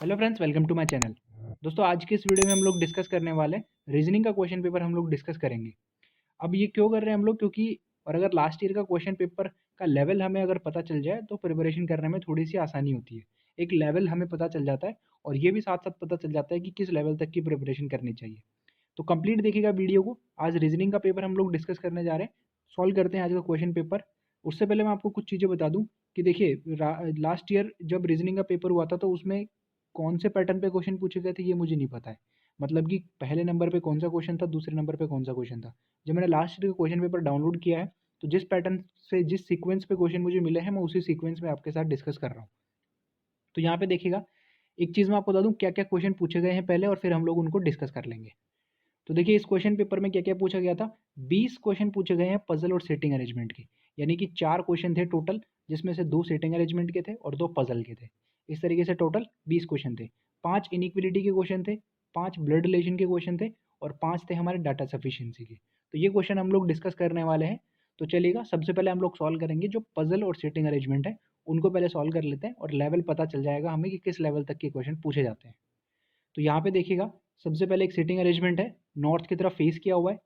Hello friends, welcome to my channel. दोस्तों, आज के इस वीडियो में हम लोग डिस्कस करने वाले हैं रीजनिंग का क्वेश्चन पेपर। हम लोग डिस्कस करेंगे। अब ये क्यों कर रहे हैं हम लोग, क्योंकि और अगर लास्ट ईयर का क्वेश्चन पेपर का लेवल हमें अगर पता चल जाए तो प्रिपरेशन करने में थोड़ी सी आसानी होती है। एक लेवल हमें पता चल जाता है और ये भी साथ साथ पता चल जाता है कि किस लेवल तक की प्रिपरेशन करनी चाहिए। तो कंप्लीट देखिएगा वीडियो को। आज रीजनिंग का पेपर हम लोग डिस्कस करने जा रहे हैं। सॉल्व करते हैं आज का क्वेश्चन पेपर। उससे पहले मैं आपको कुछ चीज़ें बता दूं कि देखिए, लास्ट ईयर जब रीजनिंग का पेपर हुआ था तो उसमें कौन से पैटर्न पे क्वेश्चन पूछे गए थे ये मुझे नहीं पता है। मतलब कि पहले नंबर पे कौन सा क्वेश्चन था, दूसरे नंबर पे कौन सा क्वेश्चन था। जब मैंने लास्ट ईयर का क्वेश्चन पेपर डाउनलोड किया है तो जिस पैटर्न से जिस सीक्वेंस पे क्वेश्चन मुझे मिले हैं मैं उसी सीक्वेंस में आपके साथ डिस्कस कर रहा हूँ। तो यहाँ पे देखिएगा, एक चीज़ मैं आपको बता दूँ क्या क्या क्वेश्चन पूछे गए हैं पहले, और फिर हम लोग उनको डिस्कस कर लेंगे। तो देखिए, इस क्वेश्चन पेपर में क्या क्या पूछा गया था। 20 क्वेश्चन पूछे गए हैं पजल और सेटिंग अरेंजमेंट के। यानी कि 4 क्वेश्चन थे टोटल, जिसमें से 2 सेटिंग अरेंजमेंट के थे और 2 पजल के थे। इस तरीके से टोटल 20 क्वेश्चन थे। 5 इनिक्विलिटी के क्वेश्चन थे, 5 ब्लड रिलेशन के क्वेश्चन थे और 5 थे हमारे डाटा सफिशिएंसी के। तो ये क्वेश्चन हम लोग डिस्कस करने वाले हैं। तो चलिएगा, सबसे पहले हम लोग सॉल्व करेंगे जो पजल और सेटिंग अरेंजमेंट है, उनको पहले सॉल्व कर लेते हैं और लेवल पता चल जाएगा हमें कि किस लेवल तक के क्वेश्चन पूछे जाते हैं। तो यहाँ पे देखिएगा, सबसे पहले एक सिटिंग अरेंजमेंट है, नॉर्थ की तरफ फेस किया हुआ है।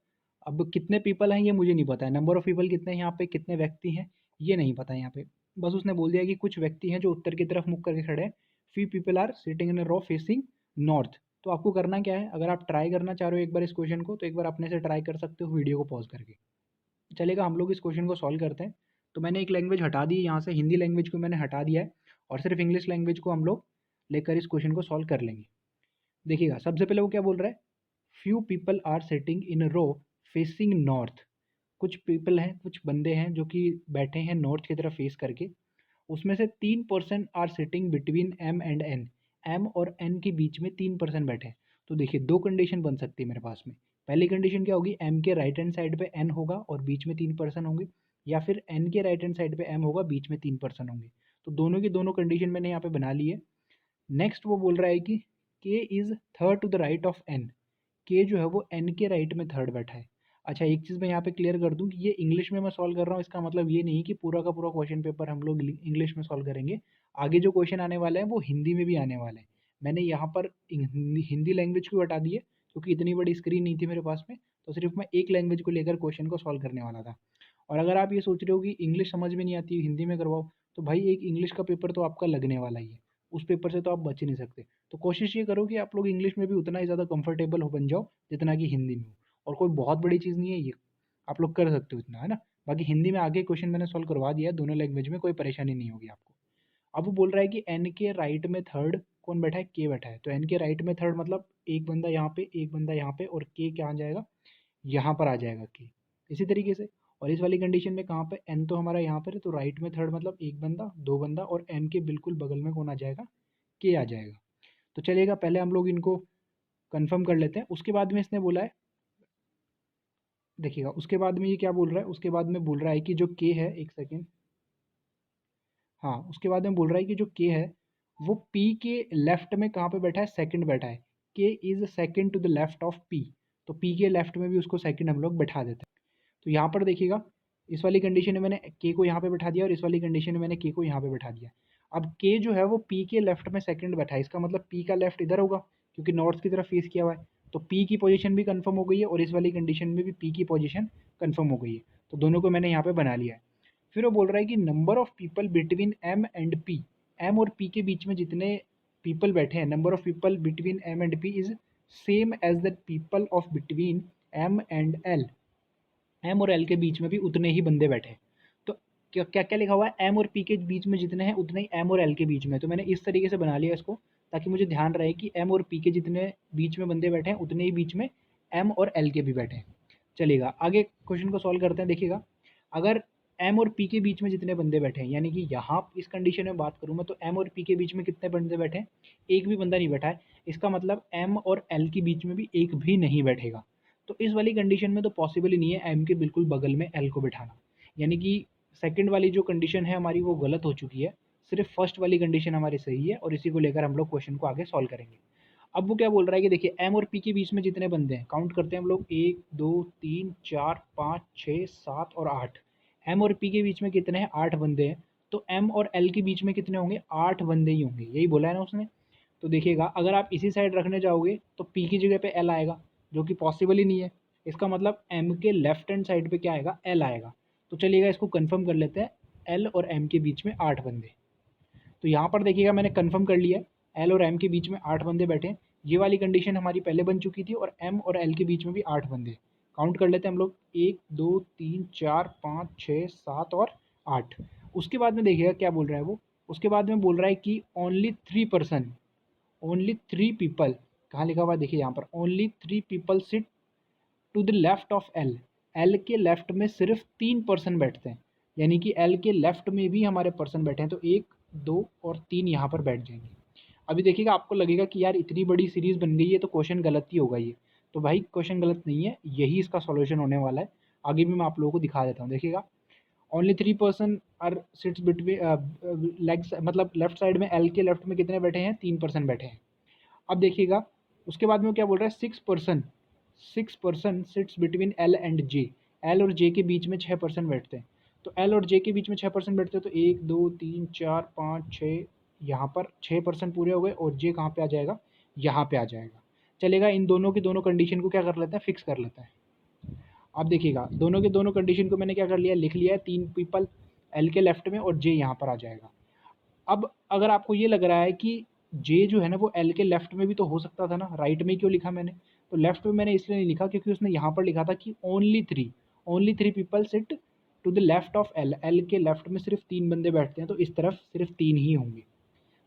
अब कितने पीपल हैं ये मुझे नहीं पता है, नंबर ऑफ पीपल कितने हैं यहाँ पे, कितने व्यक्ति हैं ये नहीं पता है यहाँ पे। बस उसने बोल दिया कि कुछ व्यक्ति हैं जो उत्तर की तरफ मुख करके खड़े हैं। Few people are sitting in a row facing north. तो आपको करना क्या है, अगर आप ट्राई करना चाह रहे हो एक बार इस क्वेश्चन को तो एक बार अपने से ट्राई कर सकते हो वीडियो को पॉज करके। चलेगा, हम लोग इस क्वेश्चन को सॉल्व करते हैं। तो मैंने एक लैंग्वेज हटा दी है यहाँ से, हिंदी लैंग्वेज को मैंने हटा दिया है और सिर्फ इंग्लिश लैंग्वेज को हम लोग लेकर इस क्वेश्चन को सॉल्व कर लेंगे। देखिएगा, सबसे पहले वो क्या बोल रहा है, few people are sitting in a row facing north. कुछ पीपल हैं, कुछ बंदे हैं जो कि बैठे हैं नॉर्थ की तरफ फेस करके। उसमें से 3% are sitting between M and N. M और एन के बीच में 3% बैठे हैं। तो देखिए, दो कंडीशन बन सकती है मेरे पास में। पहली कंडीशन क्या होगी, एम के राइट हैंड साइड पे एन होगा और बीच में 3% होंगे, या फिर एन के राइट हैंड साइड पे एम होगा, बीच में 3% होंगे। तो दोनों की दोनों कंडीशन मैंने यहाँ पे बना ली है। नेक्स्ट वो बोल रहा है कि K is third to the right of N. K जो है वो एन के राइट में थर्ड बैठा है। अच्छा, एक चीज़ मैं यहाँ पे क्लियर कर दूँ कि ये इंग्लिश में मैं सॉल्व कर रहा हूँ, इसका मतलब ये नहीं कि पूरा का पूरा क्वेश्चन पेपर हम लोग इंग्लिश में सॉल्व करेंगे। आगे जो क्वेश्चन आने वाले हैं वो हिंदी में भी आने वाले हैं। मैंने यहाँ पर हिंदी लैंग्वेज को हटा दी है क्योंकि इतनी बड़ी स्क्रीन नहीं थी मेरे पास में, तो सिर्फ मैं एक लैंग्वेज को लेकर क्वेश्चन को सॉल्व करने वाला था। और अगर आप ये सोच रहे हो कि इंग्लिश समझ में नहीं आती हिंदी में करवाओ, तो भाई एक इंग्लिश का पेपर तो आपका लगने वाला ही है, उस पेपर से तो आप बच ही नहीं सकते। तो कोशिश ये करो कि आप लोग इंग्लिश में भी उतना ही ज़्यादा कंफर्टेबल हो बन जाओ जितना कि हिंदी में हो। और कोई बहुत बड़ी चीज़ नहीं है ये, आप लोग कर सकते हो इतना, है ना। बाकी हिंदी में आगे क्वेश्चन मैंने सॉल्व करवा दिया है, दोनों लैंग्वेज में कोई परेशानी नहीं होगी आपको। अब वो बोल रहा है कि एन के राइट में थर्ड कौन बैठा है, के बैठा है। तो एन के राइट में थर्ड मतलब एक बंदा यहाँ पे, एक बंदा यहाँ पे, और के क्या आ जाएगा, यहाँ पर आ जाएगा के। इसी तरीके से, और इस वाली कंडीशन में कहाँ पे, एन तो हमारा यहाँ पर है, तो राइट में थर्ड मतलब एक बंदा, दो बंदा, और एम के बिल्कुल बगल में कौन आ जाएगा, के आ जाएगा। तो चलेगा, पहले हम लोग इनको कंफर्म कर लेते हैं। उसके बाद में इसने बोला है, देखिएगा उसके बाद में ये क्या बोल रहा है, उसके बाद में बोल रहा है कि जो के है, एक सेकेंड, हाँ, उसके बाद में बोल रहा है कि जो के है वो पी के लेफ्ट में कहाँ पे बैठा है, सेकंड बैठा है। K is second to the left of P. तो पी के लेफ्ट में भी उसको सेकंड हम लोग बैठा देते हैं। तो यहाँ पर देखिएगा, इस वाली कंडीशन में मैंने के को यहाँ पे बैठा दिया और इस वाली कंडीशन में मैंने के को यहाँ पे बैठा दिया। अब के जो है वो पी के लेफ्ट में सेकंड बैठा है, इसका मतलब पी का लेफ्ट इधर होगा क्योंकि नॉर्थ की तरफ फेस किया हुआ है। तो पी की पोजीशन भी कंफर्म हो गई है और इस वाली कंडीशन में भी पी की पोजीशन कंफर्म हो गई है। तो दोनों को मैंने यहाँ पे बना लिया है। फिर वो बोल रहा है कि number of people between M and P. M और पी के बीच में जितने पीपल बैठे हैं, number of people between M and P is same as the people of between M and L. M और एल के बीच में भी उतने ही बंदे बैठे हैं। तो क्या क्या क्या लिखा हुआ है, एम और पी के बीच में जितने हैं उतने ही एम और एल के बीच में। तो मैंने इस तरीके से बना लिया इसको ताकि मुझे ध्यान रहे कि एम और पी के जितने बीच में बंदे बैठे हैं उतने ही बीच में एम और एल के भी बैठे हैं। चलिएगा, आगे क्वेश्चन को सॉल्व करते हैं। देखिएगा, अगर एम और पी के बीच में जितने बंदे बैठे हैं, यानी कि यहाँ इस कंडीशन में बात करूँ मैं, तो एम और पी के बीच में कितने बंदे बैठे हैं, एक भी बंदा नहीं बैठा है। इसका मतलब एम और एल के बीच में भी एक भी नहीं बैठेगा। तो इस वाली कंडीशन में तो पॉसिबल ही नहीं है एम के बिल्कुल बगल में एल को बिठाना। यानी कि सेकंड वाली जो कंडीशन है हमारी वो गलत हो चुकी है। सिर्फ फर्स्ट वाली कंडीशन हमारी सही है और इसी को लेकर हम लोग क्वेश्चन को आगे सॉल्व करेंगे। अब वो क्या बोल रहा है कि देखिए, एम और पी के बीच में जितने बंदे हैं, काउंट करते हैं हम लोग, 1 2 3 4 5 6 7 और 8। एम और पी के बीच में कितने हैं, 8 बंदे हैं। तो एम और एल के बीच में कितने होंगे, 8 बंदे ही होंगे, यही बोला है ना उसने। तो देखिएगा अगर आप इसी साइड रखने जाओगे तो पी की जगह पे एल आएगा, जो कि पॉसिबल ही नहीं है। इसका मतलब एम के लेफ्ट हैंड साइड पे क्या आएगा, एल आएगा। तो चलिएगा इसको कंफर्म कर लेते हैं, एल और एम के बीच में 8 बंदे। तो यहाँ पर देखिएगा मैंने कंफर्म कर लिया है, एल और एम के बीच में 8 बंदे बैठे हैं। ये वाली कंडीशन हमारी पहले बन चुकी थी, और एम और एल के बीच में भी 8 बंदे। काउंट कर लेते हैं हम लोग, 1 2 3 4 5 6 7 और 8। उसके बाद में देखिएगा क्या बोल रहा है वो, उसके बाद में बोल रहा है कि ओनली 3 पर्सन, ओनली 3 पीपल, कहाँ लिखा हुआ है देखिए यहाँ पर, only 3 people sit to the left of L. L के लेफ्ट में सिर्फ 3 पर्सन बैठते हैं, यानी कि एल के लेफ्ट में भी हमारे पर्सन बैठे हैं, तो 1 2 और 3 यहाँ पर बैठ जाएंगे। अभी देखिएगा आपको लगेगा कि यार इतनी बड़ी सीरीज बन गई है तो क्वेश्चन गलत ही होगा ये। तो भाई क्वेश्चन गलत नहीं है, यही इसका सॉल्यूशन होने वाला है। आगे भी मैं आप लोगों को दिखा देता हूँ। देखिएगा only 3 person are sits between legs, मतलब लेफ्ट साइड में एल के लेफ्ट में कितने बैठे हैं, 3 पर्सन बैठे हैं। अब देखिएगा उसके बाद में वो क्या बोल रहा है, 6 person sits between L and J. L और जे के बीच में 6 पर्सन बैठते हैं। तो एल और जे के बीच में 6 पर्सन बैठते हैं, तो 1 2 3 4 5 6, यहाँ पर 6 पर्सन पूरे हो गए, और जे कहाँ पे आ जाएगा, यहाँ पे आ जाएगा। चलेगा, इन दोनों की दोनों कंडीशन को क्या कर लेते हैं, फिक्स कर लेते हैं। अब देखिएगा दोनों के दोनों कंडीशन को मैंने क्या कर लिया, लिख लिया है, 3 पीपल एल के लेफ्ट में और जे यहाँ पर आ जाएगा। अब अगर आपको ये लग रहा है कि जे जो है ना वो एल के लेफ्ट में भी तो हो सकता था ना, राइट में क्यों लिखा मैंने, तो लेफ्ट में मैंने इसलिए नहीं लिखा क्योंकि उसने यहाँ पर लिखा था कि only three people sit to the left of L. L के लेफ्ट में सिर्फ 3 बंदे बैठते हैं, तो इस तरफ सिर्फ 3 ही होंगे।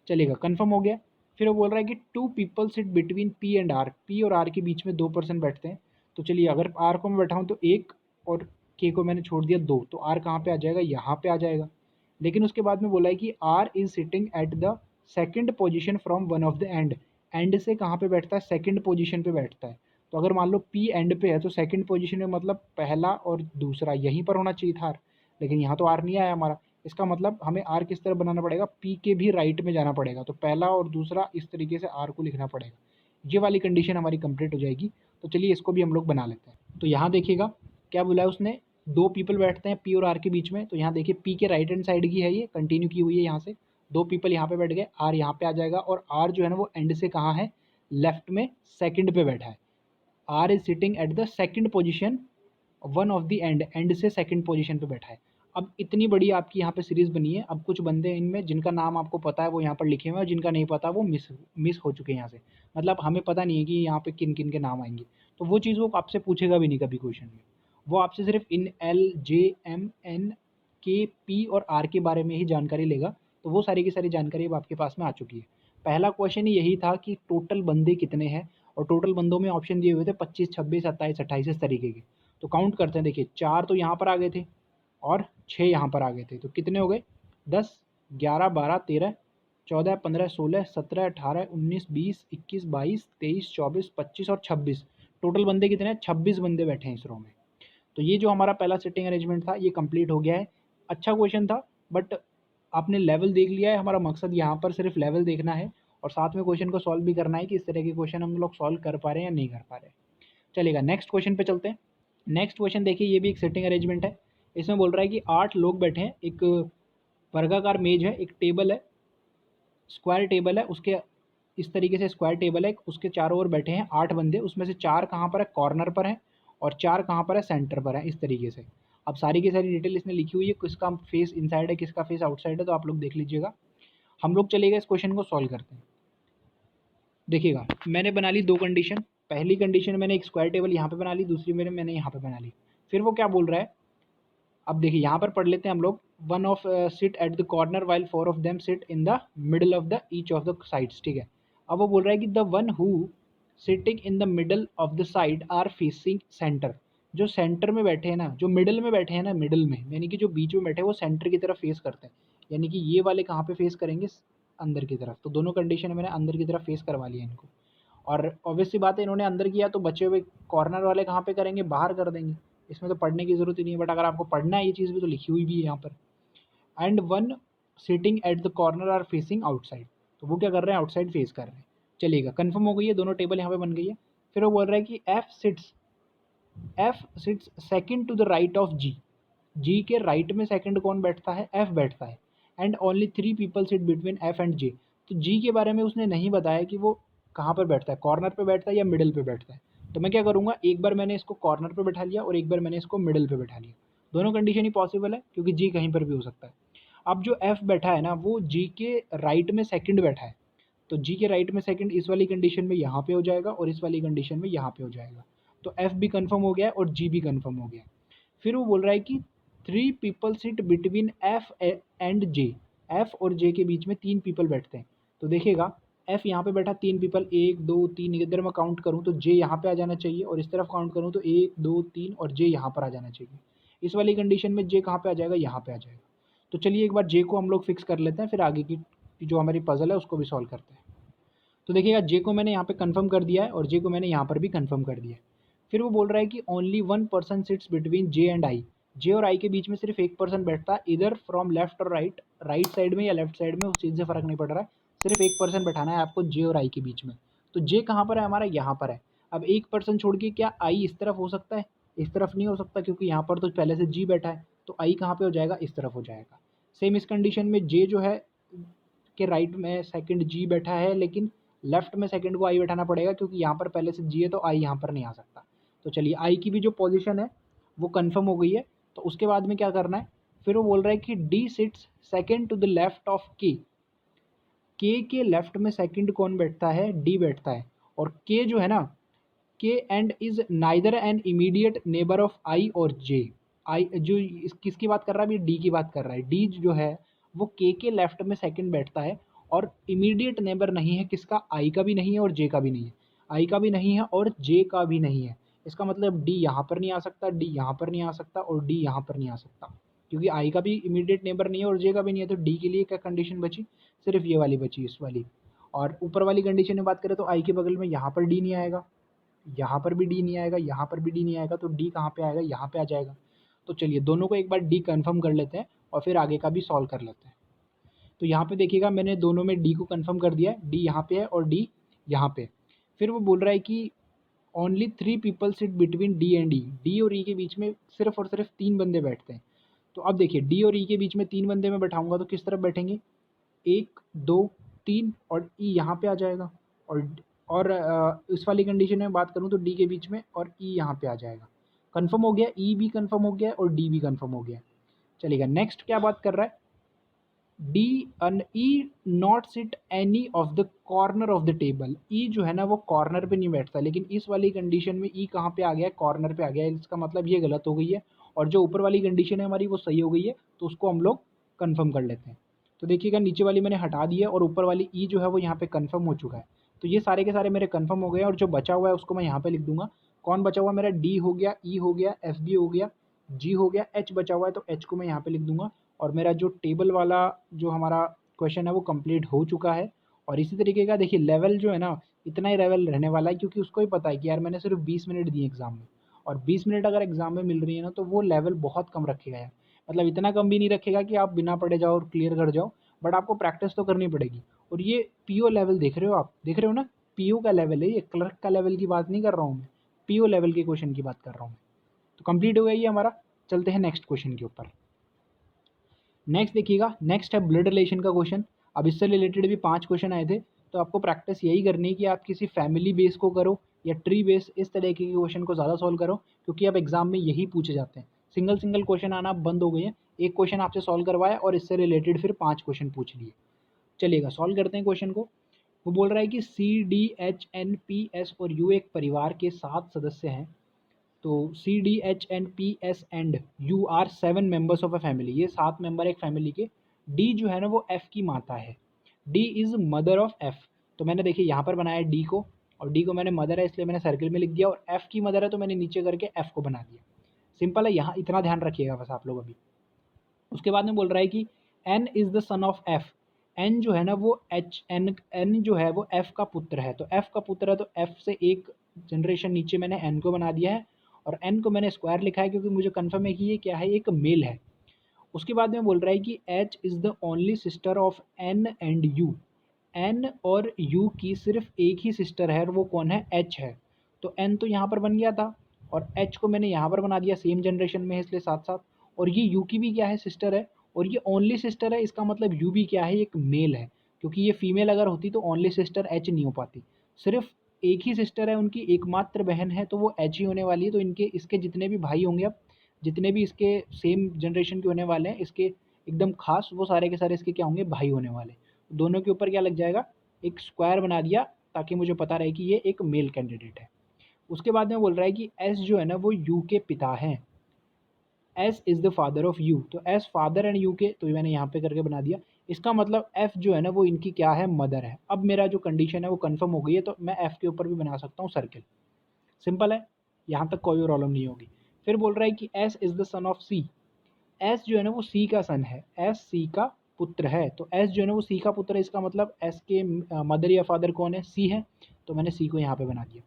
चलेगा, कंफर्म हो गया। फिर वो बोल रहा है कि 2 people sit between P and R. P और आर के बीच में 2 पर्सन बैठते हैं। तो चलिए अगर आर को मैं बैठा हूँ तो 1, और के को मैंने छोड़ दिया 2, तो आर कहाँ पे आ जाएगा, यहाँ पे आ जाएगा। लेकिन उसके बाद में बोला है कि R is sitting at the second position from one of the end. End से कहाँ पे बैठता है, सेकंड पोजीशन पे बैठता है। तो अगर मान लो पी एंड पे है तो सेकंड पोजीशन में मतलब पहला और दूसरा यहीं पर होना चाहिए था, लेकिन यहाँ तो आर नहीं आया हमारा। इसका मतलब हमें आर किस तरह बनाना पड़ेगा, पी के भी राइट में जाना पड़ेगा, तो पहला और दूसरा इस तरीके से आर को लिखना पड़ेगा। ये वाली कंडीशन हमारी कंप्लीट हो जाएगी। तो चलिए इसको भी हम लोग बना लेते हैं। तो यहाँ देखिएगा क्या बोला है उसने, 2 पीपल बैठते हैं पी और आर के बीच में। तो यहाँ देखिए पी के राइट हैंड साइड की है, ये कंटिन्यू की हुई है यहाँ से। 2 पीपल यहाँ पे बैठ गए, आर यहाँ पे आ जाएगा, और आर जो है ना वो एंड से कहाँ है, लेफ्ट में सेकंड पे बैठा है। R is sitting at the second position one of the end से सेकंड पोजीशन पे बैठा है। अब इतनी बड़ी आपकी यहाँ पे सीरीज बनी है। अब कुछ बंदे इनमें जिनका नाम आपको पता है वो यहाँ पर लिखे हुए हैं, और जिनका नहीं पता वो मिस हो चुके हैं यहाँ से। मतलब हमें पता नहीं है कि यहाँ पे किन किन के नाम आएंगे, तो वो चीज़ वो आपसे पूछेगा भी नहीं कभी क्वेश्चन में। वो आपसे सिर्फ इन L J M N K P और आर के बारे में ही जानकारी लेगा। तो वो सारी की सारी जानकारी अब आपके पास में आ चुकी है। पहला क्वेश्चन ही यही था कि टोटल बंदे कितने हैं, और टोटल बंदों में ऑप्शन दिए हुए थे 25 26 27 28 इस तरीके के। तो काउंट करते हैं, देखिए 4 तो यहाँ पर आ गए थे और 6 यहाँ पर आ गए थे, तो कितने हो गए, 10 11 12 13 14 15 16 17 18 19 20 21 22 23 24 25 और 26। टोटल बंदे कितने हैं, 26 बंदे बैठे हैं इस रो में। तो ये जो हमारा पहला सिटिंग अरेंजमेंट था ये कंप्लीट हो गया है। अच्छा क्वेश्चन था, बट आपने लेवल देख लिया है। हमारा मकसद यहाँ पर सिर्फ लेवल देखना है, और साथ में क्वेश्चन को सॉल्व भी करना है कि इस तरह के क्वेश्चन हम लोग सॉल्व कर पा रहे हैं या नहीं कर पा रहे। चलेगा, नेक्स्ट क्वेश्चन पे चलते हैं। नेक्स्ट क्वेश्चन देखिए, ये भी एक सिटिंग अरेंजमेंट है। इसमें बोल रहा है कि 8 लोग बैठे हैं, एक वर्गाकार मेज है, एक टेबल है, स्क्वायर टेबल है, उसके इस तरीके से स्क्वायर टेबल है, उसके चारों ओर बैठे हैं 8 बंदे। उसमें से 4 कहाँ पर है, कॉर्नर पर है, और 4 कहाँ पर है, सेंटर पर है, इस तरीके से। अब सारी की सारी डिटेल इसमें लिखी हुई है, किसका फेस इनसाइड है किसका फेस आउटसाइड है, तो आप लोग देख लीजिएगा। हम लोग चलेगा इस क्वेश्चन को सॉल्व करते हैं। देखिएगा मैंने बना ली 2 कंडीशन। पहली कंडीशन मैंने एक स्क्वायर टेबल यहाँ पे बना ली, दूसरी मैंने यहाँ पे बना ली। फिर वो क्या बोल रहा है, अब देखिए यहाँ पर पढ़ लेते हैं हम लोग। One of sit at the corner while 4 of them sit in the middle of the each of the sides. ठीक है, अब वो बोल रहा है कि the one who sitting in the middle of the side are facing centre. जो centre में बैठे हैं ना, जो मिडल में बैठे हैं ना, मिडल में यानी कि जो बीच में बैठे हैं वो सेंटर की तरफ फेस करते हैं। यानी कि ये वाले कहाँ पे फेस करेंगे, अंदर की तरफ। तो दोनों कंडीशन मैंने अंदर की तरफ फेस करवा लिया इनको। और ऑब्वियस सी बात है, इन्होंने अंदर किया तो बचे हुए कॉर्नर वाले कहाँ पे करेंगे, बाहर कर देंगे। इसमें तो पढ़ने की ज़रूरत ही नहीं है, बट अगर आपको पढ़ना है ये चीज़ भी तो लिखी हुई भी है यहाँ पर। And one sitting at the corner are facing outside. तो वो क्या कर रहे हैं, आउटसाइड फेस कर रहे हैं। चलिएगा, कंफर्म हो गई है, दोनों टेबल यहाँ पे बन गई है। फिर वो बोल रहा है कि F sits second to the right of G. G के राइट में सेकंड कौन बैठता है, एफ बैठता है। And only 3 people sit between F and J. तो जी के बारे में उसने नहीं बताया कि वो कहाँ पर बैठता है, कॉर्नर पे बैठता है या मिडिल पे बैठता है। तो मैं क्या करूँगा, एक बार मैंने इसको कॉर्नर पे बैठा लिया और एक बार मैंने इसको मिडिल पे बैठा लिया। दोनों कंडीशन ही पॉसिबल है क्योंकि जी कहीं पर भी हो सकता है। अब जो एफ बैठा है ना, वो जी के राइट में सेकंड बैठा है, तो जी के राइट में सेकंड इस वाली कंडीशन में यहाँ पे हो जाएगा और इस वाली कंडीशन में यहाँ पे हो जाएगा। तो एफ भी कंफर्म हो गया है और जी भी कंफर्म हो गया है। फिर वो बोल रहा है कि 3 people sit between F and J. F और जे के बीच में 3 पीपल बैठते हैं। तो देखिएगा, एफ यहाँ पे बैठा 3 पीपल, 1 2 3, इधर मैं काउंट करूँ तो जे यहाँ पे आ जाना चाहिए और इस तरफ काउंट करूँ तो 1 2 3 और जे यहाँ पर आ जाना चाहिए। इस वाली कंडीशन में जे कहाँ पे आ जाएगा, यहाँ पे आ जाएगा। तो चलिए एक बार जे को हम लोग फिक्स कर लेते हैं, फिर आगे की जो हमारी पजल है उसको भी सॉल्व करते हैं। तो देखिएगा, जे को मैंने यहाँ पे कंफर्म कर दिया है और जे को मैंने यहाँ पर भी कंफर्म कर दिया है। फिर वो बोल रहा है कि only 1 person sits between J and I. J और आई के बीच में सिर्फ एक पर्सन बैठता है, इधर फ्रॉम लेफ्ट और राइट, राइट साइड में या लेफ्ट साइड में, उस चीज़ से फर्क नहीं पड़ रहा है, सिर्फ एक पर्सन बैठाना है आपको जे और आई के बीच में। तो जे कहाँ पर है हमारा, यहाँ पर है। अब एक पर्सन छोड़ के क्या आई इस तरफ हो सकता है, इस तरफ नहीं हो सकता क्योंकि यहाँ पर तो पहले से जी बैठा है। तो आई कहाँ पे हो जाएगा, इस तरफ हो जाएगा। सेम इस कंडीशन में जे जो है के राइट में सेकंड जी बैठा है, लेकिन लेफ्ट में सेकंड को आई बैठाना पड़ेगा क्योंकि यहाँ पर पहले से जी है तो आई यहाँ पर नहीं आ सकता। तो चलिए आई की भी जो पोजीशन है वो कंफर्म हो गई है। तो उसके बाद में क्या करना है, फिर वो बोल रहा है कि D sits second to the left of K left में सेकंड कौन बैठता है, डी बैठता है। और के जो है ना, K and is neither an immediate neighbour of I और जे। आई जो किसकी बात कर रहा है अभी, डी की बात कर रहा है। डी जो है वो के लेफ्ट में सेकंड बैठता है और इमीडिएट नेबर नहीं है किसका, आई का भी नहीं है और जे का भी नहीं है। आई का भी नहीं है और जे का भी नहीं है। इसका मतलब डी यहाँ पर नहीं आ सकता, डी यहाँ पर नहीं आ सकता और डी यहाँ पर नहीं आ सकता क्योंकि आई का भी इमीडिएट नेबर नहीं है और जे का भी नहीं है। तो डी के लिए क्या कंडीशन बची, सिर्फ ये वाली बची, इस वाली। और ऊपर वाली कंडीशन में बात करें तो आई के बगल में यहाँ पर डी नहीं आएगा, यहाँ पर भी डी नहीं आएगा, यहाँ पर भी डी नहीं आएगा, तो डी कहाँ पे आएगा, यहाँ पे आ जाएगा। तो चलिए दोनों को एक बार डी कंफर्म कर लेते हैं और फिर आगे का भी सॉल्व कर लेते हैं। तो यहाँ पे देखिएगा, मैंने दोनों में डी को कंफर्म कर दिया है, डी यहाँ पे है और डी यहाँ पे। फिर वो बोल रहा है कि only 3 people sit between D and E. D और ई के बीच में सिर्फ और सिर्फ 3 बंदे बैठते हैं। तो अब देखिए, डी और ई के बीच में 3 बंदे मैं बैठाऊंगा तो किस तरफ बैठेंगे, 1 2 3 और ई यहाँ पे आ जाएगा। और इस वाली कंडीशन में बात करूँ तो डी के बीच में और ई यहाँ पे आ जाएगा। कंफर्म हो गया, ई भी कंफर्म हो गया और डी भी कंफर्म हो गया। चलेगा, नेक्स्ट क्या बात कर रहा है, D and E not sit any of the corner of the table. E जो है ना वो कॉर्नर पे नहीं बैठता, लेकिन इस वाली कंडीशन में ई कहाँ पे आ गया है, कॉर्नर पे आ गया है। इसका मतलब ये गलत हो गई है और जो ऊपर वाली कंडीशन है हमारी वो सही हो गई है। तो उसको हम लोग कंफर्म कर लेते हैं। तो देखिएगा, नीचे वाली मैंने हटा दी है और ऊपर वाली ई जो है वो यहाँ पे कंफर्म हो चुका है। तो ये सारे के सारे मेरे कंफर्म हो गए और जो बचा हुआ है उसको मैं यहाँ पे लिख दूंगा। कौन बचा हुआ मेरा, डी हो गया, ई हो गया, एफ बी हो गया, जी हो गया, एच बचा हुआ है तो एच को मैं यहाँ पे लिख दूंगा। और मेरा जो टेबल वाला जो हमारा क्वेश्चन है वो कंप्लीट हो चुका है। और इसी तरीके का देखिए लेवल जो है ना, इतना ही लेवल रहने वाला है क्योंकि उसको ही पता है कि यार मैंने सिर्फ 20 मिनट दिए एग्जाम में, और 20 मिनट अगर एग्जाम में मिल रही है ना तो वो लेवल बहुत कम रखेगा यार। मतलब इतना कम भी नहीं रखेगा कि आप बिना पढ़े जाओ और क्लियर कर जाओ, बट आपको प्रैक्टिस तो करनी पड़ेगी। और ये पीओ लेवल देख रहे हो आप, देख रहे हो ना, पीओ का लेवल है ये, क्लर्क का लेवल की बात नहीं कर रहा हूँ मैं, पीओ लेवल के क्वेश्चन की बात कर रहा हूँ मैं। तो कंप्लीट हो गया ये हमारा। चलते हैं नेक्स्ट क्वेश्चन के ऊपर। नेक्स्ट देखिएगा, नेक्स्ट है ब्लड रिलेशन का क्वेश्चन। अब इससे रिलेटेड भी 5 क्वेश्चन आए थे। तो आपको प्रैक्टिस यही करनी है कि आप किसी फैमिली बेस को करो या ट्री बेस, इस तरह के क्वेश्चन को ज़्यादा सॉल्व करो क्योंकि अब एग्जाम में यही पूछे जाते हैं। सिंगल सिंगल क्वेश्चन आना बंद हो गए हैं। एक क्वेश्चन आपसे सॉल्व करवाया और इससे रिलेटेड फिर 5 क्वेश्चन पूछ लिए। चलिएगा सॉल्व करते हैं क्वेश्चन को। वो बोल रहा है कि C D H N P S और यू एक परिवार के 7 सदस्य हैं। तो C D H N P S and U are 7 members of a family. ये 7 मेंबर एक फैमिली के। डी जो है ना वो एफ की माता है। D is mother of F. तो मैंने देखिए यहाँ पर बनाया डी को, और डी को मैंने मदर है इसलिए मैंने सर्किल में लिख दिया, और एफ की मदर है तो मैंने नीचे करके एफ को बना दिया। सिंपल है, यहाँ इतना ध्यान रखिएगा बस आप लोग अभी। उसके बाद में बोल रहा है कि N is the son of F. N जो है ना वो एन जो है वो एफ का पुत्र है। तो एफ का पुत्र है तो एफ से एक जनरेशन नीचे मैंने एन को बना दिया है, और एन को मैंने स्क्वायर लिखा है क्योंकि मुझे कन्फर्म है कि ये क्या है, एक मेल है। उसके बाद में बोल रहा है कि H is the only sister of N and U. N और यू की सिर्फ एक ही सिस्टर है और वो कौन है, एच है। तो एन तो यहाँ पर बन गया था और एच को मैंने यहाँ पर बना दिया, सेम जनरेशन में है इसलिए साथ साथ। और ये यू की भी क्या है, सिस्टर है, और ये ओनली सिस्टर है, इसका मतलब यू भी क्या है, एक मेल है। क्योंकि ये फीमेल अगर होती तो ओनली सिस्टर एच नहीं हो पाती। सिर्फ एक ही सिस्टर है, उनकी एकमात्र बहन है, तो वो एच ही होने वाली है। तो इनके इसके जितने भी भाई होंगे, अब जितने भी इसके सेम जनरेशन के होने वाले हैं, इसके एकदम खास, वो सारे के सारे इसके क्या होंगे, भाई होने वाले। दोनों के ऊपर क्या लग जाएगा, एक स्क्वायर बना दिया ताकि मुझे पता रहे कि ये एक मेल कैंडिडेट है। उसके बाद में बोल रहा है कि एस जो है ना वो यू के पिता हैं। S is the father of you, तो एस फादर एंड यू के, तो मैंने यहाँ पे करके बना दिया। इसका मतलब एफ जो है ना वो इनकी क्या है, मदर है। अब मेरा जो कंडीशन है वो कंफर्म हो गई है, तो मैं एफ के ऊपर भी बना सकता हूँ सर्किल। सिंपल है, यहाँ तक कोई प्रॉब्लम नहीं होगी। फिर बोल रहा है कि S is the son of C. S जो है ना वो सी का सन है, एस सी का पुत्र है। तो एस जो है ना वो सी का पुत्र है, इसका मतलब एस के मदर या फादर कौन है, सी है। तो मैंने सी को यहाँ पे बना दिया।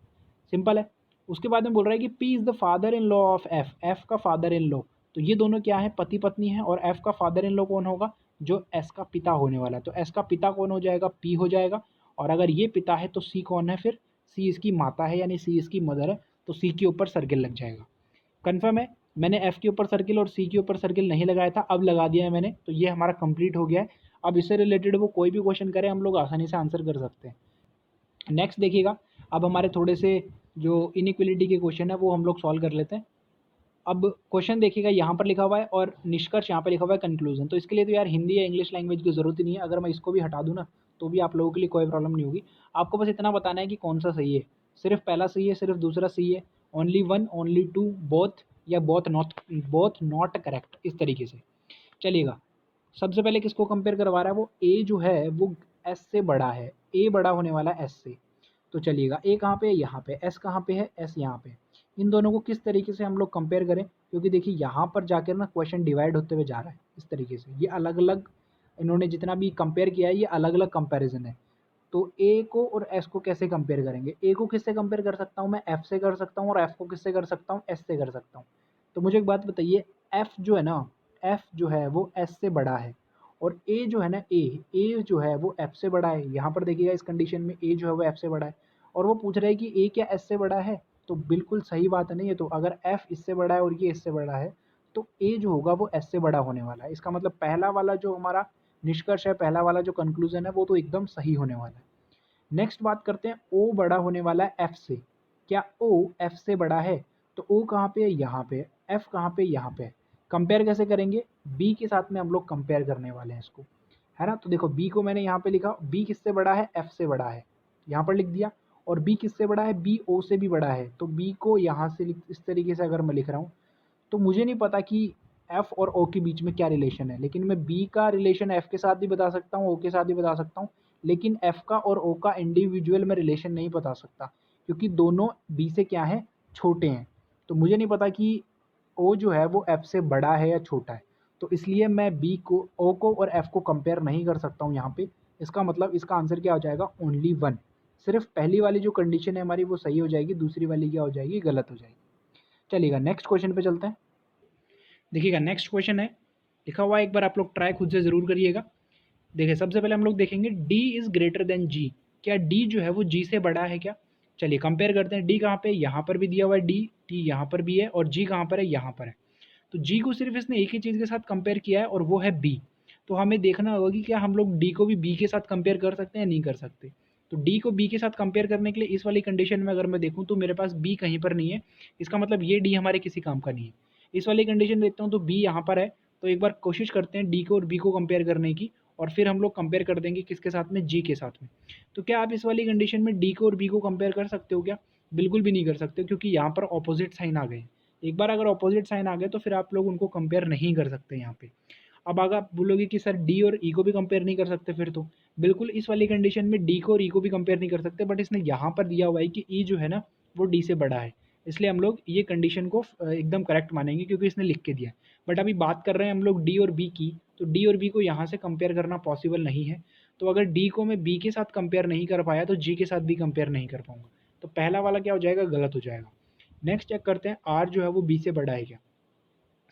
सिंपल है। उसके बाद में बोल रहा है कि P is the father in law of F, F का फादर इन लॉ। तो ये दोनों क्या है, पति पत्नी है। और एफ का फादर इन लॉ कौन होगा, जो एस का पिता होने वाला है। तो एस का पिता कौन हो जाएगा, पी हो जाएगा। और अगर ये पिता है तो सी कौन है, फिर सी इसकी माता है, यानी सी इसकी मदर है। तो सी के ऊपर सर्किल लग जाएगा। कन्फर्म है। मैंने एफ के ऊपर सर्किल और सी के ऊपर सर्किल नहीं लगाया था, अब लगा दिया है मैंने। तो ये हमारा कंप्लीट हो गया है। अब इससे रिलेटेड वो कोई भी क्वेश्चन करे, हम लोग आसानी से आंसर कर सकते हैं। नेक्स्ट देखिएगा, अब हमारे थोड़े से जो इनइक्वलिटी के क्वेश्चन है वो हम लोग सॉल्व कर लेते हैं। अब क्वेश्चन देखिएगा, यहाँ पर लिखा हुआ है और निष्कर्ष यहाँ पर लिखा हुआ है कंक्लूजन। तो इसके लिए तो यार हिंदी या इंग्लिश लैंग्वेज की ज़रूरत ही नहीं है। अगर मैं इसको भी हटा दूँ ना तो भी आप लोगों के लिए कोई प्रॉब्लम नहीं होगी। आपको बस इतना बताना है कि कौन सा सही है। सिर्फ पहला सही है, सिर्फ दूसरा सही है, only one, only two, both, या बोथ नॉट करेक्ट, इस तरीके से चलिएगा। सबसे पहले किसको कंपेयर करवा रहा है, वो ए जो है वो एस से बड़ा है। ए बड़ा होने वाला है एस से। तो चलिएगा, ए कहाँ पे है, यहाँ पे। एस कहाँ पे है, एस यहाँ पे। इन दोनों को किस तरीके से हम लोग कंपेयर करें, क्योंकि देखिए यहाँ पर जाकर ना क्वेश्चन डिवाइड होते हुए जा रहा है इस तरीके से। ये अलग अलग इन्होंने जितना भी कंपेयर किया है, ये अलग अलग कंपेरिजन है। तो ए को और एस को कैसे कंपेयर करेंगे, ए को किससे कंपेयर कर सकता हूँ मैं, एफ से कर सकता हूँ। और एफ को किससे कर सकता हूँ, एस से कर सकता हूँ। तो मुझे एक बात बताइए, एफ जो है ना, एफ जो है वो एस से बड़ा है। और ए जो है ना, ए जो है वो एफ से बड़ा है। यहाँ पर देखिएगा इस कंडीशन में ए जो है वो एफ से बड़ा है। और वो पूछ रहा है कि ए क्या एस से बड़ा है, तो बिल्कुल सही बात नहीं है। तो अगर एफ इससे बड़ा है और ये इससे बड़ा है, तो ए जो होगा वो एस से बड़ा होने वाला है। इसका मतलब पहला वाला जो हमारा निष्कर्ष है, पहला वाला जो कंक्लूजन है, वो तो एकदम सही होने वाला है। नेक्स्ट बात करते हैं, ओ बड़ा होने वाला है एफ से। क्या ओ एफ से बड़ा है, तो ओ कहाँ पे है, यहाँ पे। एफ कहाँ पे, यहाँ पे। कंपेयर कैसे करेंगे, बी के साथ में हम लोग कंपेयर करने वाले हैं इसको, है ना। तो देखो बी को मैंने यहाँ पे लिखा, बी किससे बड़ा है, एफ से बड़ा है, यहाँ पर लिख दिया। और बी किससे बड़ा है, बी ओ से भी बड़ा है। तो बी को यहाँ से इस तरीके से अगर मैं लिख रहा हूँ, तो मुझे नहीं पता कि एफ और ओ के बीच में क्या रिलेशन है, लेकिन मैं बी का रिलेशन एफ के साथ भी बता सकता हूँ, ओ के साथ भी बता सकता हूँ। लेकिन एफ का और ओ का इंडिविजुअल में रिलेशन नहीं बता सकता, क्योंकि दोनों बी से क्या है, छोटे हैं। तो मुझे नहीं पता कि ओ जो है वो एफ से बड़ा है या छोटा है। तो इसलिए मैं बी को, ओ को और एफ को कंपेयर नहीं कर सकता हूँ यहाँ पे। इसका मतलब इसका आंसर क्या हो जाएगा, ओनली वन। सिर्फ पहली वाली जो कंडीशन है हमारी वो सही हो जाएगी, दूसरी वाली क्या हो जाएगी, गलत हो जाएगी। चलिएगा नेक्स्ट क्वेश्चन पे चलते हैं। देखिएगा नेक्स्ट क्वेश्चन है, लिखा हुआ है, एक बार आप लोग ट्राई खुद से ज़रूर करिएगा। देखिए सबसे पहले हम लोग देखेंगे डी इज़ ग्रेटर देन जी। क्या डी जो है वो जी से बड़ा है क्या। चलिए कंपेयर करते हैं, डी कहाँ पे, यहाँ पर भी दिया हुआ है डी, टी यहाँ पर भी है, और जी कहाँ पर है, यहाँ पर है। तो जी को सिर्फ इसने एक ही चीज़ के साथ कंपेयर किया है और वो है बी। तो हमें देखना होगा कि क्या हम लोग डी को भी बी के साथ कंपेयर कर सकते हैं या नहीं कर सकते। तो डी को बी के साथ कंपेयर करने के लिए इस वाली कंडीशन में अगर मैं देखूँ तो मेरे पास बी कहीं पर नहीं है। इसका मतलब ये डी हमारे किसी काम का नहीं है। इस वाली कंडीशन में देखता हूँ तो बी यहाँ पर है। तो एक बार कोशिश करते हैं डी को और बी को कंपेयर करने की, और फिर हम लोग कंपेयर कर देंगे किसके साथ में, जी के साथ में। तो क्या आप इस वाली कंडीशन में डी को और बी को कंपेयर कर सकते हो क्या, बिल्कुल भी नहीं कर सकते, क्योंकि यहाँ पर ऑपोजिट साइन आ गए। एक बार अगर ऑपोजिट साइन आ गए तो फिर आप लोग उनको कंपेयर नहीं कर सकते यहाँ पे। अब अगर आप बोलोगे कि सर डी और ई को भी कंपेयर नहीं कर सकते, फिर तो बिल्कुल इस वाली कंडीशन में डी को और ई को भी कंपेयर नहीं कर सकते। बट इसने यहाँ पर दिया हुआ है कि ई जो है ना वो डी से बड़ा है, इसलिए हम लोग ये कंडीशन को एकदम करेक्ट मानेंगे, क्योंकि इसने लिख के दिया है। बट अभी बात कर रहे हैं हम लोग डी और बी की, तो डी और बी को यहाँ से कंपेयर करना पॉसिबल नहीं है। तो अगर डी को मैं बी के साथ कंपेयर नहीं कर पाया तो जी के साथ भी कंपेयर नहीं कर पाऊंगा। तो पहला वाला क्या हो जाएगा, गलत हो जाएगा। नेक्स्ट चेक करते हैं, आर जो है वो बी से बड़ा है क्या।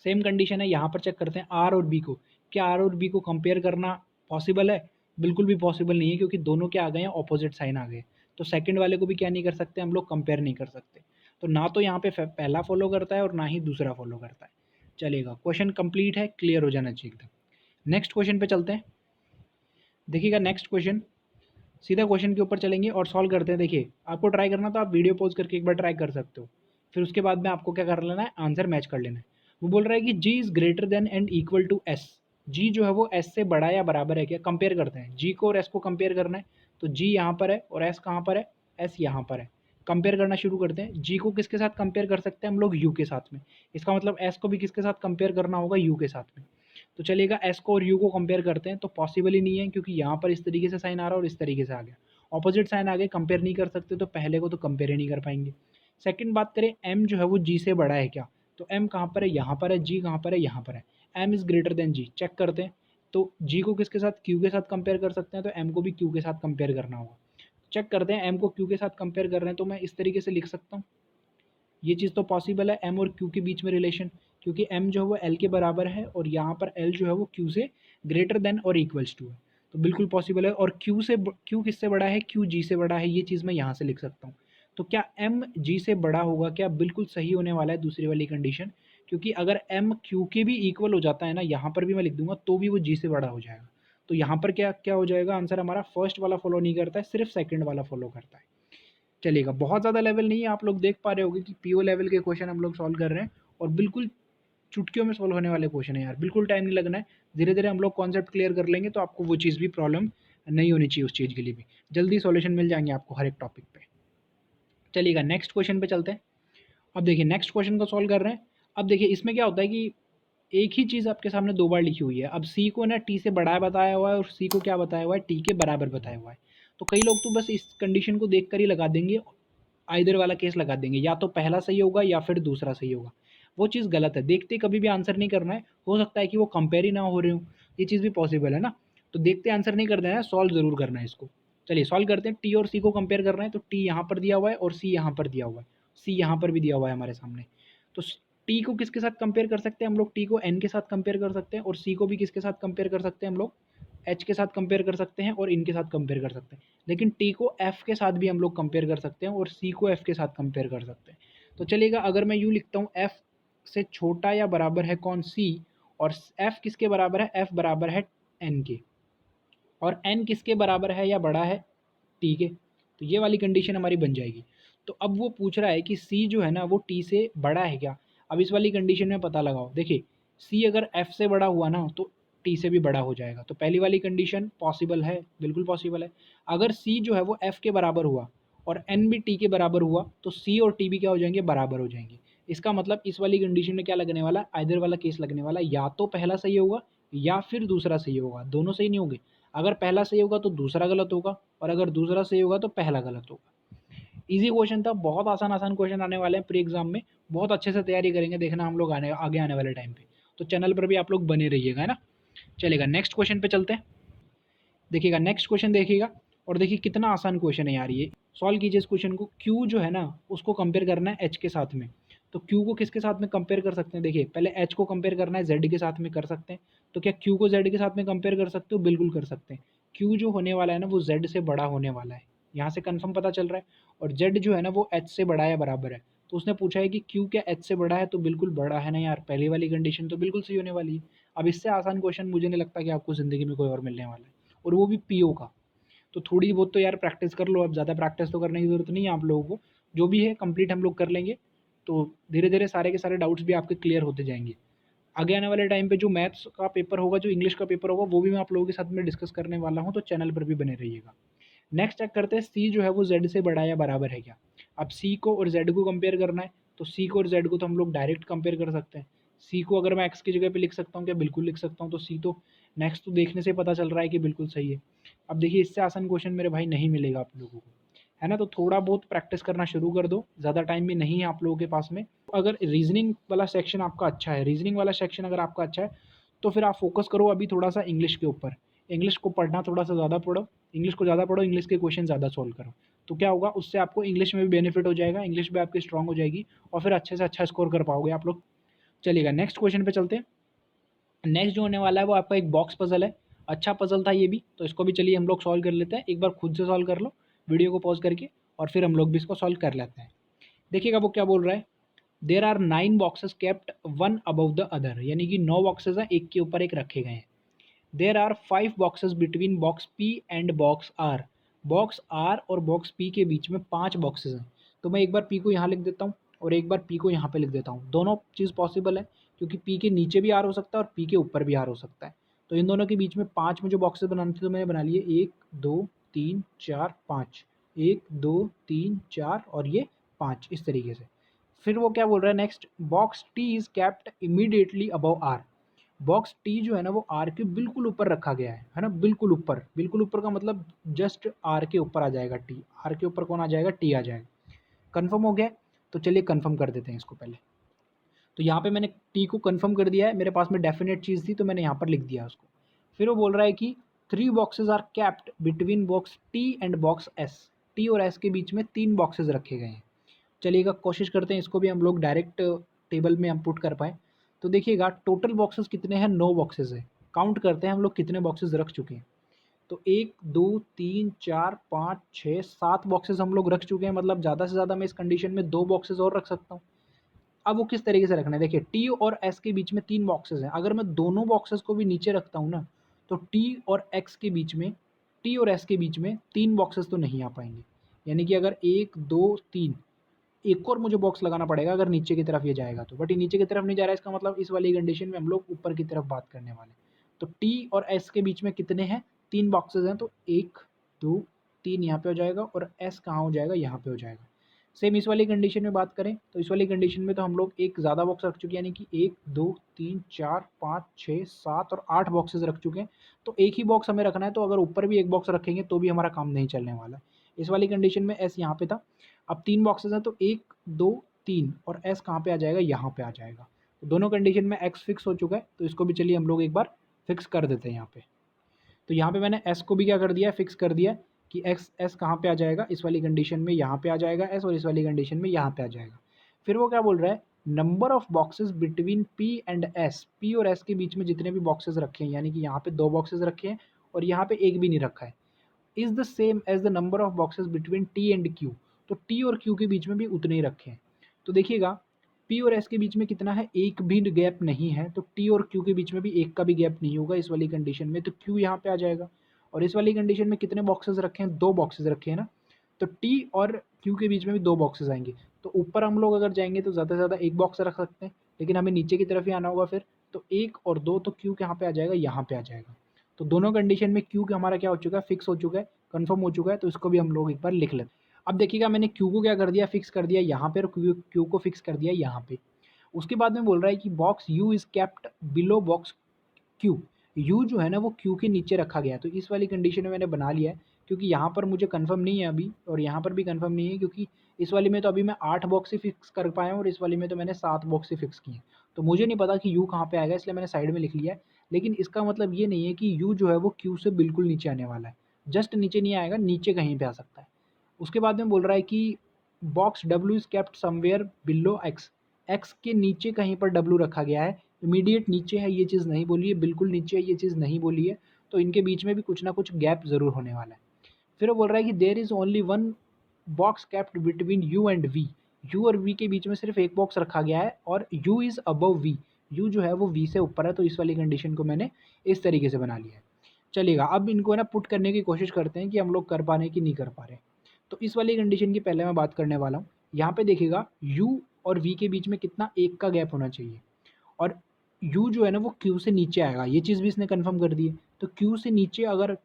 सेम कंडीशन है, यहाँ पर चेक करते हैं आर और बी को। क्या आर और बी को कंपेयर करना पॉसिबल है, बिल्कुल भी पॉसिबल नहीं है, क्योंकि दोनों क्या आ गए हैं, ऑपोजिट साइन आ गए। तो सेकंड वाले को भी क्या नहीं कर सकते हम लोग, कंपेयर नहीं कर सकते। तो ना तो यहाँ पे पहला फॉलो करता है और ना ही दूसरा फॉलो करता है। चलेगा, क्वेश्चन कंप्लीट है, क्लियर हो जाना चाहिए एकदम। नेक्स्ट क्वेश्चन पे चलते हैं। देखिएगा नेक्स्ट क्वेश्चन, सीधा क्वेश्चन के ऊपर चलेंगे और सॉल्व करते हैं। देखिए आपको ट्राई करना तो आप वीडियो पॉज करके एक बार ट्राई कर सकते हो, फिर उसके बाद में आपको क्या कर लेना है, आंसर मैच कर लेना है। वो बोल रहा है कि G is greater than and equal to S. G जो है वो एस से बड़ा या बराबर है क्या, कंपेयर करते हैं। जी को और एस को कंपेयर करना है, तो जी यहाँ पर है और एस कहाँ पर है, एस यहाँ पर है। कंपेयर करना शुरू करते हैं। जी को किसके साथ कंपेयर कर सकते हैं हम लोग, यू के साथ में। इसका मतलब एस को भी किसके साथ कंपेयर करना होगा, यू के साथ में। तो चलिएगा एस को और यू को कंपेयर करते हैं, तो पॉसिबल ही नहीं है क्योंकि यहाँ पर इस तरीके से साइन आ रहा है और इस तरीके से आ गया, ऑपोजिट साइन आ गए, कंपेयर नहीं कर सकते, तो पहले को तो कंपेयर ही नहीं कर पाएंगे। सेकंड बात करें, एम जो है वो जी से बड़ा है क्या, तो एम कहाँ पर है, यहाँ पर है। जी कहाँ पर है, यहाँ पर है। M is greater than G, check करते हैं। तो जी को किसके साथ, क्यू के साथ कंपेयर कर सकते हैं, तो एम को भी क्यू के साथ कंपेयर करना होगा। चेक करते हैं, एम को क्यू के साथ कंपेयर कर रहे हैं, तो मैं इस तरीके से लिख सकता हूँ। ये चीज़ तो पॉसिबल है, एम और क्यू के बीच में रिलेशन, क्योंकि एम जो है वो एल के बराबर है और यहाँ पर एल जो है वो क्यू से ग्रेटर देन और इक्वल्स टू है, तो बिल्कुल पॉसिबल है। और क्यू किससे बड़ा है, क्यू जी से बड़ा है, ये चीज़ मैं यहाँ से लिख सकता हूँ। तो क्या एम जी से बड़ा होगा क्या, बिल्कुल सही होने वाला है दूसरी वाली कंडीशन, क्योंकि अगर एम क्यू के भी इक्वल हो जाता है ना, यहाँ पर भी मैं लिख दूंगा, तो भी वो जी से बड़ा हो जाएगा। तो यहाँ पर क्या क्या हो जाएगा, आंसर हमारा फर्स्ट वाला फॉलो नहीं करता है, सिर्फ सेकंड वाला फॉलो करता है। चलेगा, बहुत ज़्यादा लेवल नहीं है, आप लोग देख पा रहे होगे कि पीओ लेवल के क्वेश्चन हम लोग सॉल्व कर रहे हैं और बिल्कुल चुटकियों में सॉल्व होने वाले क्वेश्चन है यार, बिल्कुल टाइम नहीं लगना है। धीरे धीरे हम लोग कॉन्सेप्ट क्लियर कर लेंगे तो आपको वो चीज़ भी प्रॉब्लम नहीं होनी चाहिए, उस चीज़ के लिए भी जल्दी सॉल्यूशन मिल जाएंगे आपको हर एक टॉपिक पे। चलिएगा नेक्स्ट क्वेश्चन पे चलते हैं। अब देखिए नेक्स्ट क्वेश्चन को सॉल्व कर रहे हैं। अब देखिए इसमें क्या होता है कि एक ही चीज़ आपके सामने दो बार लिखी हुई है। अब सी को ना टी से बड़ा बताया हुआ है और सी को क्या बताया हुआ है, टी के बराबर बताया हुआ है। तो कई लोग तो बस इस कंडीशन को देख कर ही लगा देंगे, आइदर वाला केस लगा देंगे, या तो पहला सही होगा या फिर दूसरा सही होगा। वो चीज़ गलत है, देखते कभी भी आंसर नहीं करना है, हो सकता है कि वो कंपेयर ही ना हो रहे हो, ये चीज़ भी पॉसिबल है ना। तो देखते आंसर नहीं कर देना है, सॉल्व जरूर करना है इसको। चलिए सॉल्व करते हैं। टी और सी को कंपेयर कर रहे हैं, तो टी यहाँ पर दिया हुआ है और सी यहाँ पर दिया हुआ है, सी यहाँ पर भी दिया हुआ है हमारे सामने। तो टी को किसके साथ कंपेयर कर सकते हैं हम लोग, टी को एन के साथ कंपेयर कर सकते हैं और सी को भी किसके साथ कंपेयर कर सकते हैं हम लोग, एच के साथ कंपेयर कर सकते हैं और इनके साथ कंपेयर कर सकते हैं। लेकिन टी को एफ के साथ भी हम लोग कंपेयर कर सकते हैं और सी को एफ के साथ कंपेयर कर सकते हैं। तो चलिएगा, अगर मैं यूँ लिखता हूँ, एफ से छोटा या बराबर है कौन, सी, और एफ किसके बराबर है, एफ बराबर है एन के, और एन किसके बराबर है या बड़ा है, टी के। तो ये वाली कंडीशन हमारी बन जाएगी। तो अब वो पूछ रहा है कि सी जो है ना वो टी से बड़ा है क्या। अब इस वाली कंडीशन में पता लगाओ, देखिए सी अगर एफ से बड़ा हुआ ना तो टी से भी बड़ा हो जाएगा, तो पहली वाली कंडीशन पॉसिबल है, बिल्कुल पॉसिबल है। अगर सी जो है वो एफ के बराबर हुआ और एन भी टी के बराबर हुआ, तो सी और टी भी क्या हो जाएंगे, बराबर हो जाएंगे। इसका मतलब इस वाली कंडीशन में क्या लगने वाला, आइदर वाला केस लगने वाला, या तो पहला सही होगा या फिर दूसरा सही होगा, दोनों सही नहीं होंगे। अगर पहला सही होगा तो दूसरा गलत होगा, और अगर दूसरा सही होगा तो पहला गलत होगा। इजी क्वेश्चन था, बहुत आसान आसान क्वेश्चन आने वाले हैं प्री एग्जाम में, बहुत अच्छे से तैयारी करेंगे, देखना हम लोग आगे आने वाले टाइम पे। तो चैनल पर भी आप लोग बने रहिएगा, है ना। चलेगा नेक्स्ट क्वेश्चन पे चलते हैं। देखिएगा नेक्स्ट क्वेश्चन देखिएगा, और देखिए कितना आसान क्वेश्चन है यार ये। सॉल्व कीजिए इस क्वेश्चन को। क्यू जो है ना उसको कंपेयर करना है एच के साथ में, तो क्यू को किसके साथ में कंपेयर कर सकते हैं, देखिए पहले एच को कंपेयर करना है जेड के साथ में, कर सकते हैं। तो क्या क्यू को जेड के साथ में कंपेयर कर सकते हो, बिल्कुल कर सकते हैं। क्यू जो होने वाला है ना वो जेड से बड़ा होने वाला है, यहाँ से कंफर्म पता चल रहा है। और जेड जो है ना वो एच से बड़ा या बराबर है। तो उसने पूछा है कि क्यू क्या एच से बड़ा है, तो बिल्कुल बड़ा है ना यार, पहली वाली कंडीशन तो बिल्कुल सही होने वाली है। अब इससे आसान क्वेश्चन मुझे नहीं लगता कि आपको ज़िंदगी में कोई और मिलने वाला है, और वो भी पीओ का। तो थोड़ी बहुत तो यार प्रैक्टिस कर लो, अब ज़्यादा प्रैक्टिस तो करने की ज़रूरत नहीं है आप लोगों को, जो भी है कंप्लीट हम लोग कर लेंगे। तो धीरे धीरे सारे के सारे डाउट्स भी आपके क्लियर होते जाएंगे। आगे आने वाले टाइम पे जो मैथ्स का पेपर होगा, जो इंग्लिश का पेपर होगा, वो भी मैं आप लोगों के साथ में डिस्कस करने वाला हूँ, तो चैनल पर भी बने रहिएगा। नेक्स्ट चेक करते हैं, सी जो है वो जेड से बड़ा या बराबर है क्या। अब सी को और जेड को कंपेयर करना है, तो सी को और जेड को तो हम लोग डायरेक्ट कंपेयर कर सकते हैं। सी को अगर मैं एक्स की जगह पे लिख सकता हूँ क्या, बिल्कुल लिख सकता हूँ। तो सी तो नेक्स्ट तो देखने से पता चल रहा है कि बिल्कुल सही है। अब देखिए इससे आसान क्वेश्चन मेरे भाई नहीं मिलेगा आप लोगों को, है ना। तो थोड़ा बहुत प्रैक्टिस करना शुरू कर दो, ज़्यादा टाइम भी नहीं है आप लोगों के पास में। अगर रीजनिंग वाला सेक्शन आपका अच्छा है, रीजनिंग वाला सेक्शन अगर आपका अच्छा है, तो फिर आप फोकस करो अभी थोड़ा सा इंग्लिश के ऊपर। इंग्लिश को पढ़ना थोड़ा सा ज़्यादा पढ़ो, इंग्लिश को ज़्यादा पढ़ो, इंग्लिश के क्वेश्चन ज़्यादा सॉल्व करो। तो क्या होगा, उससे आपको इंग्लिश में भी बेनिफिट हो जाएगा, इंग्लिश भी आपकी स्ट्रांग हो जाएगी और फिर अच्छे से अच्छा स्कोर कर पाओगे आप लोग। चलिएगा नेक्स्ट क्वेश्चन पे चलते हैं। नेक्स्ट जो होने वाला है वो आपका एक बॉक्स पजल है। अच्छा पजल था ये भी, तो इसको भी चलिए हम लोग सॉल्व कर लेते हैं। एक बार खुद से सॉल्व कर लो वीडियो को पॉज करके, और फिर हम लोग भी इसको सॉल्व कर लेते हैं। देखिएगा वो क्या बोल रहा है, there are 9 boxes kept one above the other, यानी कि 9 बॉक्सेस हैं, एक के ऊपर एक रखे गए हैं। There are 5 boxes between box P and box R. Box R और बॉक्स पी के बीच में 5 बॉक्सेस हैं। तो मैं एक बार पी को यहाँ लिख देता हूँ और एक बार पी को यहाँ पे लिख देता हूँ। दोनों चीज़ पॉसिबल है क्योंकि पी के नीचे भी आर हो सकता है और पी के ऊपर भी आर हो सकता है। तो इन दोनों के बीच में 5 मुझे बॉक्सेस बनाने थे, तो मैंने बना लिए 1 2 3 4 5, 1 2 3 4 और ये 5 इस तरीके से। फिर वो क्या बोल रहा है next, box T is kept immediately above R. Box T जो है ना वो आर के बिल्कुल ऊपर रखा गया है ना, बिल्कुल ऊपर। बिल्कुल ऊपर का मतलब जस्ट आर के ऊपर आ जाएगा टी। आर के ऊपर कौन आ जाएगा, टी आ जाएगा। कंफर्म हो गया? तो चलिए कंफर्म कर देते हैं इसको पहले। तो यहाँ पे मैंने टी को कंफर्म कर दिया है, मेरे पास में डेफिनेट चीज़ थी तो मैंने यहाँ पर लिख दिया उसको। फिर वो बोल रहा है कि 3 boxes are kept between box T and box S. T और एस के बीच में 3 बॉक्सेज रखे गए हैं। चलिएगा कोशिश करते हैं इसको भी हम लोग डायरेक्ट टेबल में हम पुट कर पाएँ। तो देखिएगा टोटल बॉक्सेस कितने हैं, 9 बॉक्सेस हैं। काउंट करते हैं हम लोग कितने बॉक्सेस रख चुके हैं। तो 1 2 3 4 5 6 7 बॉक्सेस हम लोग रख चुके हैं, मतलब ज़्यादा से ज़्यादा मैं इस कंडीशन में 2 बॉक्सेस और रख सकता हूँ। अब वो किस तरीके से रखना है, देखिए टी और एस के बीच में 3 बॉक्सेस हैं। अगर मैं दोनों बॉक्सेस को भी नीचे रखता हूँ ना, तो टी और एक्स के बीच में, टी और एस के बीच में 3 बॉक्सेस तो नहीं आ पाएंगे। यानी कि अगर 1 2 3 एक और मुझे बॉक्स लगाना पड़ेगा अगर नीचे की तरफ ये जाएगा तो। बट ये नीचे की तरफ नहीं जा रहा है, इसका मतलब इस वाली कंडीशन में हम लोग ऊपर की तरफ बात करने वाले। तो टी और एस के बीच में कितने हैं, 3 बॉक्सेस हैं। तो 1 2 3 यहाँ पे हो जाएगा और एस कहाँ हो जाएगा, यहाँ पे हो जाएगा। सेम इस वाली कंडीशन में बात करें तो इस वाली कंडीशन में तो हम लोग एक ज़्यादा बॉक्स रख चुके हैं, यानी कि 1 2 3 4 5 6 7 और 8 बॉक्सेस रख चुके हैं। तो एक ही बॉक्स हमें रखना है, तो अगर ऊपर भी एक बॉक्स रखेंगे तो भी हमारा काम नहीं चलने वाला। इस वाली कंडीशन में एस यहाँ पे था। अब 3 बॉक्सेस हैं तो 1 2 3 और एस कहाँ पे आ जाएगा, यहाँ पे आ जाएगा। तो दोनों कंडीशन में एक्स फिक्स हो चुका है, तो इसको भी चलिए हम लोग एक बार फिक्स कर देते हैं यहाँ पे। तो यहाँ पे मैंने एस को भी क्या कर दिया, फिक्स कर दिया कि एक्स एस कहाँ पे आ जाएगा, इस वाली कंडीशन में यहाँ पे आ जाएगा एस, और इस वाली कंडीशन में यहाँ पे आ जाएगा। फिर वो क्या बोल रहा है, number of boxes between P and S. P और एस के बीच में जितने भी बॉक्सेस रखे हैं, यानी कि यहाँ पे 2 बॉक्सेस रखे हैं और यहाँ पे एक भी नहीं रखा है, is the same as the number of boxes between T and Q. तो टी और क्यू के बीच में भी उतने ही रखे हैं। तो देखिएगा पी और एस के बीच में कितना है, एक भी गैप नहीं है। तो टी और क्यू के बीच में भी एक का भी गैप नहीं होगा इस वाली कंडीशन में, तो क्यू यहाँ पे आ जाएगा। और इस वाली कंडीशन में कितने बॉक्सेस रखे हैं, 2 बॉक्सेस रखे हैं ना, तो टी और क्यू के बीच में भी 2 बॉक्सेस आएंगे। तो ऊपर हम लोग अगर जाएंगे तो ज़्यादा से ज़्यादा एक बॉक्स रख सकते हैं, लेकिन हमें नीचे की तरफ ही आना होगा फिर। तो 1 और 2 तो क्यू कहाँ पे आ जाएगा, यहाँ पे आ जाएगा। तो दोनों कंडीशन में क्यू हमारा क्या हो चुका है, फिक्स हो चुका है, कंफर्म हो चुका है। तो इसको भी हम लोग एक बार लिख लेते हैं। अब देखिएगा मैंने क्यू को क्या कर दिया, फिक्स कर दिया यहाँ पे, और क्यू को फिक्स कर दिया यहाँ पे। उसके बाद में बोल रहा है कि box you is kept below box Q. You जो है ना वो क्यू के नीचे रखा गया है। तो इस वाली कंडीशन में मैंने बना लिया है, क्योंकि यहाँ पर मुझे कंफर्म नहीं है अभी, और यहाँ पर भी कंफर्म नहीं है, क्योंकि इस वाली में तो अभी मैं 8 बॉक्स ही फिक्स कर पाया हूँ और इस वाली में तो मैंने 7 बॉक्स ही फिक्स किए हैं। तो मुझे नहीं पता कि यू कहाँ पे आएगा, इसलिए मैंने साइड में लिख लिया है। लेकिन इसका मतलब ये नहीं है कि यू जो है वो क्यू से बिल्कुल नीचे आने वाला है, जस्ट नीचे नहीं आएगा, नीचे कहीं पे आ सकता है। उसके बाद में बोल रहा है कि box W is kept somewhere below x. X के नीचे कहीं पर डब्ल्यू रखा गया है, इमीडिएट नीचे है ये चीज़ नहीं बोली है, बिल्कुल नीचे है ये चीज़ नहीं बोली है। तो इनके बीच में भी कुछ ना कुछ गैप ज़रूर होने वाला है। फिर वो बोल रहा है कि there is only one box kept between U and V. U और वी के बीच में सिर्फ एक बॉक्स रखा गया है और U is above V. U जो है वो वी से ऊपर है, तो इस वाली कंडीशन को मैंने इस तरीके से बना लिया है। चलिएगा अब इनको है ना पुट करने की कोशिश करते हैं कि हम लोग कर पा रहे हैं कि नहीं कर पा रहे हैं। तो इस वाली कंडीशन की पहले मैं बात करने वाला हूँ। यहाँ पे देखिएगा u और v के बीच में कितना, एक का गैप होना चाहिए, और u जो है ना वो q से नीचे आएगा, ये चीज़ भी इसने कंफर्म कर दी है। तो q से नीचे अगर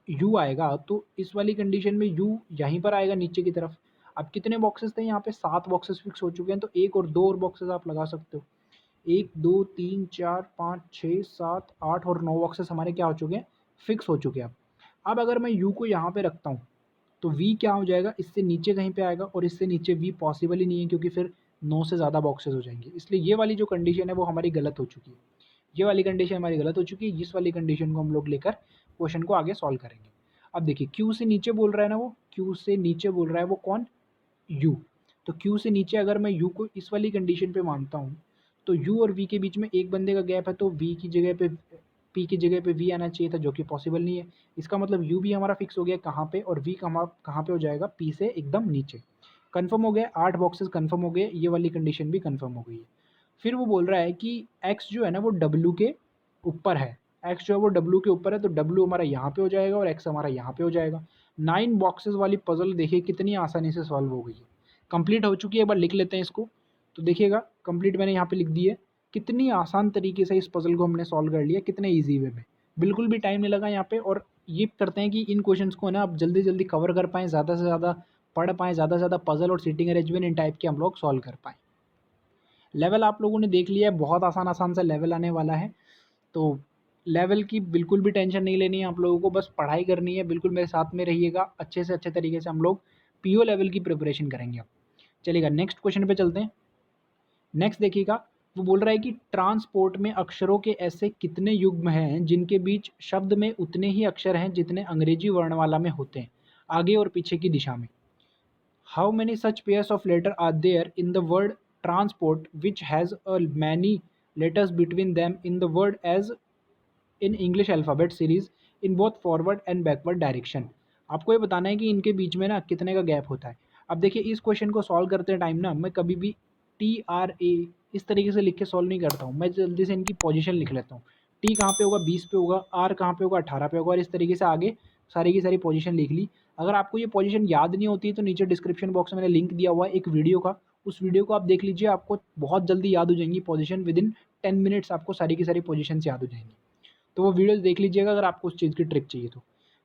u आएगा तो इस वाली कंडीशन में u यहीं पर आएगा नीचे की तरफ। अब कितने बॉक्सेस थे यहाँ पे, 7 बॉक्सेस फिक्स हो चुके हैं, तो 1 और 2 और बॉक्सेस आप लगा सकते हो। 1 2 3 4 5 6 7 8 और 9 बॉक्सेस हमारे क्या हो चुके हैं, फिक्स हो चुके हैं। अब अगर मैं u को यहाँ पे रखता हूँ तो v क्या हो जाएगा, इससे नीचे कहीं पे आएगा, और इससे नीचे v पॉसिबल ही नहीं है, क्योंकि फिर 9 से ज़्यादा बॉक्सेस हो जाएंगे। इसलिए ये वाली जो कंडीशन है वो हमारी गलत हो चुकी है। ये वाली कंडीशन हमारी गलत हो चुकी है। इस वाली कंडीशन को हम लोग लेकर क्वेश्चन को आगे सॉल्व करेंगे। अब देखिए q से नीचे बोल रहा है ना, वो q से नीचे बोल रहा है, वो कौन, u। तो q से नीचे अगर मैं u को इस वाली कंडीशन पे मानता हूँ, तो u और v के बीच में एक बंदे का गैप है, तो v की जगह पे, p की जगह पे v आना चाहिए था, जो कि पॉसिबल नहीं है। इसका मतलब u भी हमारा फिक्स हो गया कहाँ पे, और v कहाँ पे हो जाएगा, p से एकदम नीचे। कंफर्म हो गया, 8 बॉक्सेस कंफर्म हो गए, ये वाली कंडीशन भी कंफर्म हो गई है। फिर वो बोल रहा है कि x जो है ना वो w के ऊपर है, एक्स जो है वो डब्ल्यू के ऊपर है, तो डब्ल्यू हमारा यहाँ पे हो जाएगा और एक्स हमारा यहाँ पे हो जाएगा। 9 बॉक्सेस वाली पजल देखिए कितनी आसानी से सॉल्व हो गई है, कंप्लीट हो चुकी है। एक बार लिख लेते हैं इसको, तो देखिएगा कंप्लीट मैंने यहाँ पे लिख दी है। कितनी आसान तरीके से इस पजल को हमने सॉल्व कर लिया, कितने ईजी वे में, बिल्कुल भी टाइम नहीं लगा यहाँ पे। और ये करते हैं कि इन क्वेश्चंस को ना आप जल्दी जल्दी कवर कर पाएँ, ज़्यादा से ज़्यादा पढ़ पाएँ, ज़्यादा से ज़्यादा पजल और सीटिंग अरेंजमेंट इन टाइप के हम लोग सॉल्व कर पाएँ। लेवल आप लोगों ने देख लिया है, बहुत आसान आसान सा लेवल आने वाला है, तो लेवल की बिल्कुल भी टेंशन नहीं लेनी है आप लोगों को, बस पढ़ाई करनी है। बिल्कुल मेरे साथ में रहिएगा, अच्छे से अच्छे तरीके से हम लोग पीओ लेवल की प्रिपरेशन करेंगे। अब चलिएगा नेक्स्ट क्वेश्चन पे चलते हैं। नेक्स्ट देखिएगा, वो बोल रहा है कि ट्रांसपोर्ट में अक्षरों के ऐसे कितने युग्म हैं जिनके बीच शब्द में उतने ही अक्षर हैं जितने अंग्रेजी वर्णमाला में होते हैं, आगे और पीछे की दिशा में। How many such pairs of letter are there in the word transport which has a many letters between them in the word as in English alphabet series in both forward and backward direction. आपको ये बताना है कि इनके बीच में ना कितने का गैप होता है। अब देखिए इस क्वेश्चन को सॉल्व करते टाइम ना मैं कभी भी TRA इस तरीके से लिख के सॉल्व नहीं करता हूँ, मैं जल्दी से इनकी पोजीशन लिख लेता हूँ। टी कहाँ पे होगा, 20 पे होगा, आर कहाँ पे होगा, 18 पे होगा, और इस तरीके से आगे सारी की सारी पोजीशन लिख ली। अगर आपको ये पोजीशन याद नहीं होती है तो नीचे डिस्क्रिप्शन बॉक्स में मैंने लिंक दिया हुआ है एक वीडियो का, उस वीडियो को आप देख लीजिए, आपको बहुत जल्दी याद हो जाएंगी पोजीशन, विद इन 10 मिनट्स आपको सारी की सारी पोजीशन याद हो जाएंगी। तो वो वीडियोस देख लीजिएगा अगर आपको उस चीज़ की ट्रिक चाहिए तो।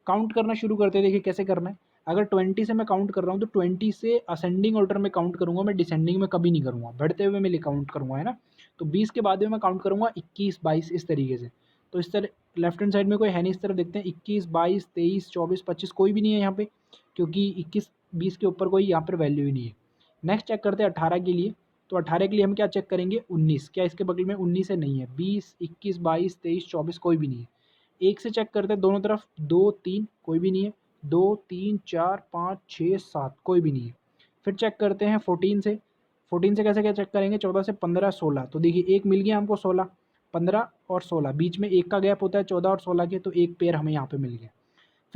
काउंट करना शुरू करते हैं, देखिए कैसे करना है। अगर 20 से मैं काउंट कर रहा हूँ तो 20 से असेंडिंग ऑर्डर में काउंट करूँगा, मैं डिसेंडिंग में कभी नहीं करूँगा, बढ़ते हुए मैं काउंट करूँगा, है ना। तो 20 के बाद में मैं काउंट करूँगा 21, 22 इस तरीके से। तो इस तरह लेफ्ट हैंड साइड में कोई है नहीं, इस तरफ देखते हैं 21, 22, 23, 24, 25 कोई भी नहीं है यहाँ पे, क्योंकि 21, 20 के ऊपर कोई यहाँ पर वैल्यू ही नहीं है। नेक्स्ट चेक करते हैं 18 के लिए, तो 18 के लिए हम क्या चेक करेंगे, 19, क्या इसके बगल में 19 है, नहीं है। 20, 21, 22, 23, 24 कोई भी नहीं है। एक से चेक करते हैं दोनों तरफ, 2, 3 कोई भी नहीं है, 2, 3, 4, 5, 6, 7 कोई भी नहीं है। फिर चेक करते हैं 14 से, 14 से कैसे क्या चेक करेंगे, 14 से 15, 16, तो देखिए एक मिल गया हमको 16, 15 और 16, बीच में एक का गैप होता है 14 और 16 के, तो एक पेयर हमें यहाँ पे मिल गया।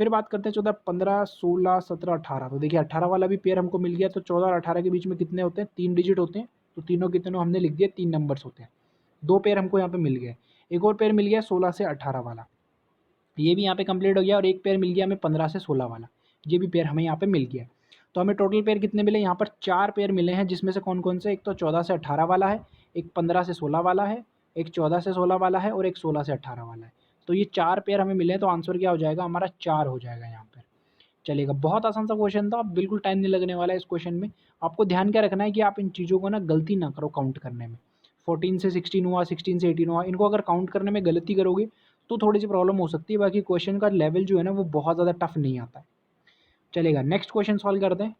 फिर बात करते हैं 14, 15, 16, 17, 18, तो देखिए 18 वाला भी पेयर हमको मिल गया। तो 14 और 18 के बीच में कितने होते हैं, 3 डिजिट होते हैं, तो तीनों के तीनों हमने लिख दिया, 3 नंबर्स होते हैं। 2 पेयर हमको यहाँ पे मिल गए। एक और पेयर मिल गया 16 से 18 वाला, ये भी यहाँ पे कंप्लीट हो गया। और एक पेयर मिल गया हमें 15 से 16 वाला, ये भी पेयर हमें यहाँ पे मिल गया। तो हमें टोटल पेयर कितने मिले, यहाँ पर 4 पेयर मिले हैं, जिसमें से कौन कौन से, एक तो 14 से 18 वाला है, एक 15 से 16 वाला है, एक 14 से 16 वाला है, और एक 16 से 18 वाला है। तो ये 4 पेयर हमें मिले हैं, तो आंसर क्या हो जाएगा हमारा, 4 हो जाएगा यहाँ पर। चलेगा, बहुत आसान सा क्वेश्चन था, बिल्कुल टाइम नहीं लगने वाला है इस क्वेश्चन में। आपको ध्यान क्या रखना है कि आप इन चीज़ों को ना गलती ना करो काउंट करने में। 14 से 16 हुआ, 16 से 18 हुआ, इनको अगर काउंट करने में गलती करोगे तो थोड़ी सी प्रॉब्लम हो सकती है। बाकी क्वेश्चन का लेवल जो है ना वो बहुत ज़्यादा टफ नहीं आता है। चलेगा, नेक्स्ट क्वेश्चन सॉल्व करते हैं।